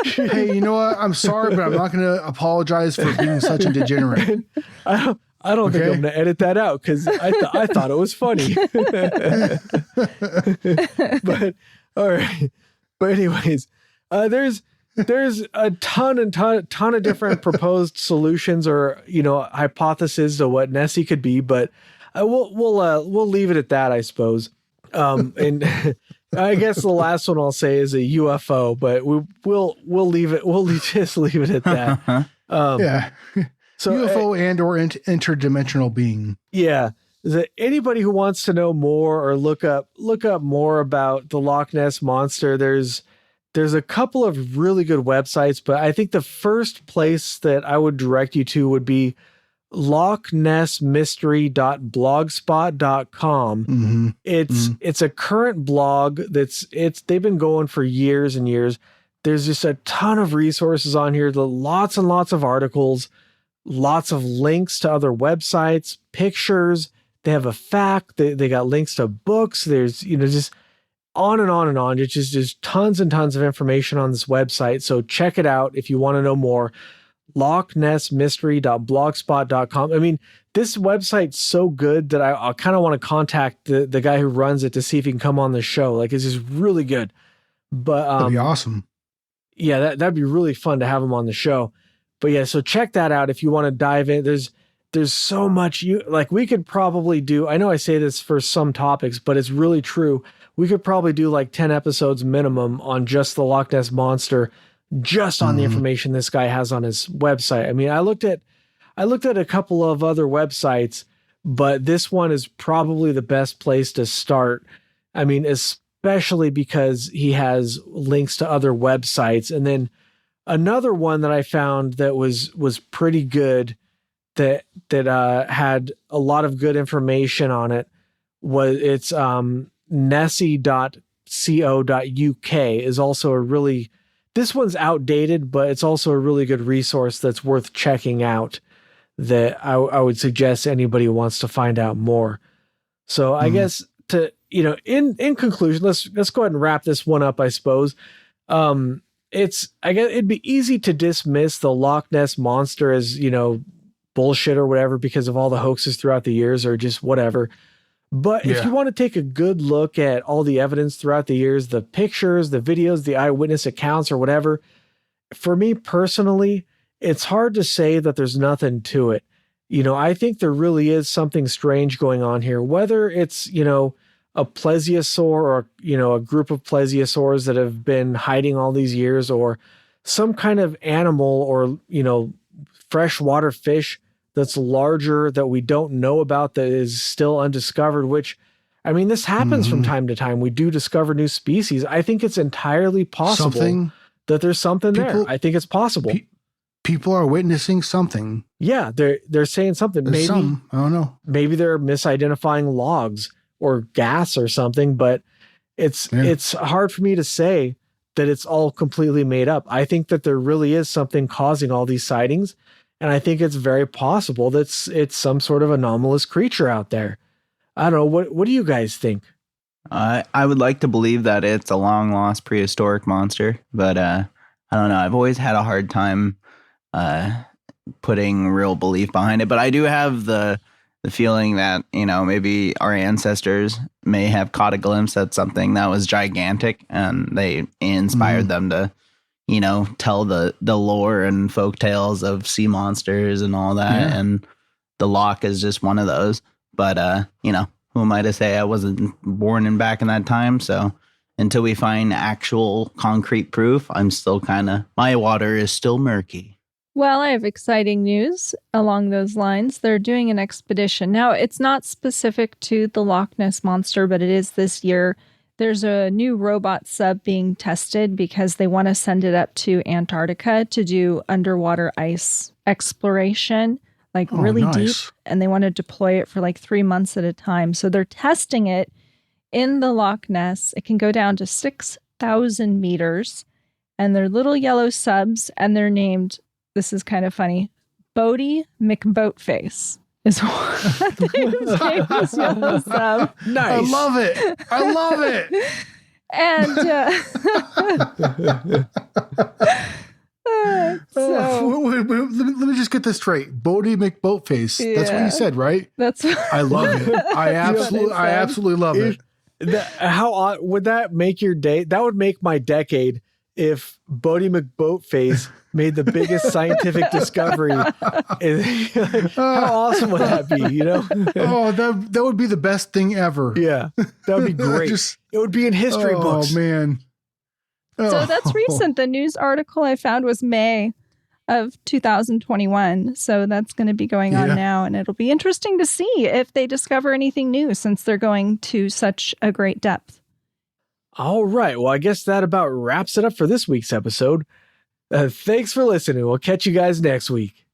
Speaker 1: Hey, you know what? I'm sorry, but I'm not going to apologize for being such a degenerate.
Speaker 3: I don't think I'm going to edit that out because I thought it was funny. But all right. But anyways, there's a ton of different proposed solutions or hypotheses to what Nessie could be, but we'll leave it at that, I suppose. And I guess the last one I'll say is a UFO, but we'll leave it. We'll just leave it at that.
Speaker 1: Yeah. So UFO and or interdimensional being.
Speaker 3: Yeah. Anybody who wants to know more or look up more about the Loch Ness Monster, there's a couple of really good websites, but I think the first place that I would direct you to would be lochnessmystery.blogspot.com.
Speaker 1: Mm-hmm.
Speaker 3: It's a current blog they've been going for years and years. There's just a ton of resources on here, lots and lots of articles, lots of links to other websites, pictures. They have a fact. They got links to books. There's, just on and on and on. It's just tons and tons of information on this website. So check it out if you want to know more. lochnessmystery.blogspot.com. I mean, this website's so good that I kind of want to contact the guy who runs it to see if he can come on the show. Like, it's just really good. But
Speaker 1: that'd be awesome.
Speaker 3: Yeah, that'd be really fun to have him on the show. But yeah, so check that out if you want to dive in. There's so much we could probably do. I know I say this for some topics, but it's really true. We could probably do like 10 episodes minimum on just the Loch Ness Monster, just on the information this guy has on his website. I mean, I looked at a couple of other websites, but this one is probably the best place to start. I mean, especially because he has links to other websites. And then another one that I found that was pretty good that had a lot of good information on it it's nessie.co.uk is also this one's outdated, but it's also a really good resource that's worth checking out that I would suggest anybody who wants to find out more. So I guess in conclusion, let's go ahead and wrap this one up, I suppose. I guess it'd be easy to dismiss the Loch Ness Monster as, bullshit or whatever because of all the hoaxes throughout the years or just whatever. But if you want to take a good look at all the evidence throughout the years, the pictures, the videos, the eyewitness accounts or whatever, for me personally, it's hard to say that there's nothing to it. I think there really is something strange going on here, whether it's, a plesiosaur or, a group of plesiosaurs that have been hiding all these years or some kind of animal or, freshwater fish that's larger that we don't know about that is still undiscovered, which, I mean, this happens from time to time. We do discover new species. I think it's entirely possible that there's something there. I think it's possible.
Speaker 1: People are witnessing something.
Speaker 3: Yeah, they're saying something.
Speaker 1: Maybe I don't know.
Speaker 3: Maybe they're misidentifying logs or gas or something, but it's hard for me to say that it's all completely made up. I think that there really is something causing all these sightings. And I think it's very possible that it's some sort of anomalous creature out there. I don't know. What do you guys think?
Speaker 5: I would like to believe that it's a long lost prehistoric monster, but I don't know. I've always had a hard time putting real belief behind it. But I do have the feeling that, maybe our ancestors may have caught a glimpse at something that was gigantic and they inspired them to tell the lore and folk tales of sea monsters and all that. Yeah. And the Loch is just one of those. But, who am I to say? I wasn't born back in that time. So until we find actual concrete proof, I'm still my water is still murky.
Speaker 4: Well, I have exciting news along those lines. They're doing an expedition. Now, it's not specific to the Loch Ness Monster, but it is this year. There's a new robot sub being tested because they want to send it up to Antarctica to do underwater ice exploration, really deep. And they want to deploy it for 3 months at a time. So they're testing it in the Loch Ness. It can go down to 6,000 meters. And they're little yellow subs, and they're named this is kind of funny. Bodie McBoatface is what the famous yellow sub.
Speaker 3: Nice.
Speaker 1: I love it. I love it.
Speaker 4: And
Speaker 1: let me just get this straight. Bodie McBoatface. Yeah, that's what you said, right?
Speaker 4: That's
Speaker 1: I love it. I absolutely love it.
Speaker 3: How odd would that make your day? That would make my decade if Bodie McBoatface made the biggest scientific discovery. How awesome would that be? You know?
Speaker 1: Oh, that would be the best thing ever.
Speaker 3: Yeah, that would be great. It would be in history books.
Speaker 1: Oh man.
Speaker 4: So that's recent. The news article I found was May of 2021. So that's going to be going on now. And it'll be interesting to see if they discover anything new since they're going to such a great depth.
Speaker 3: All right. Well, I guess that about wraps it up for this week's episode. Thanks for listening. We'll catch you guys next week.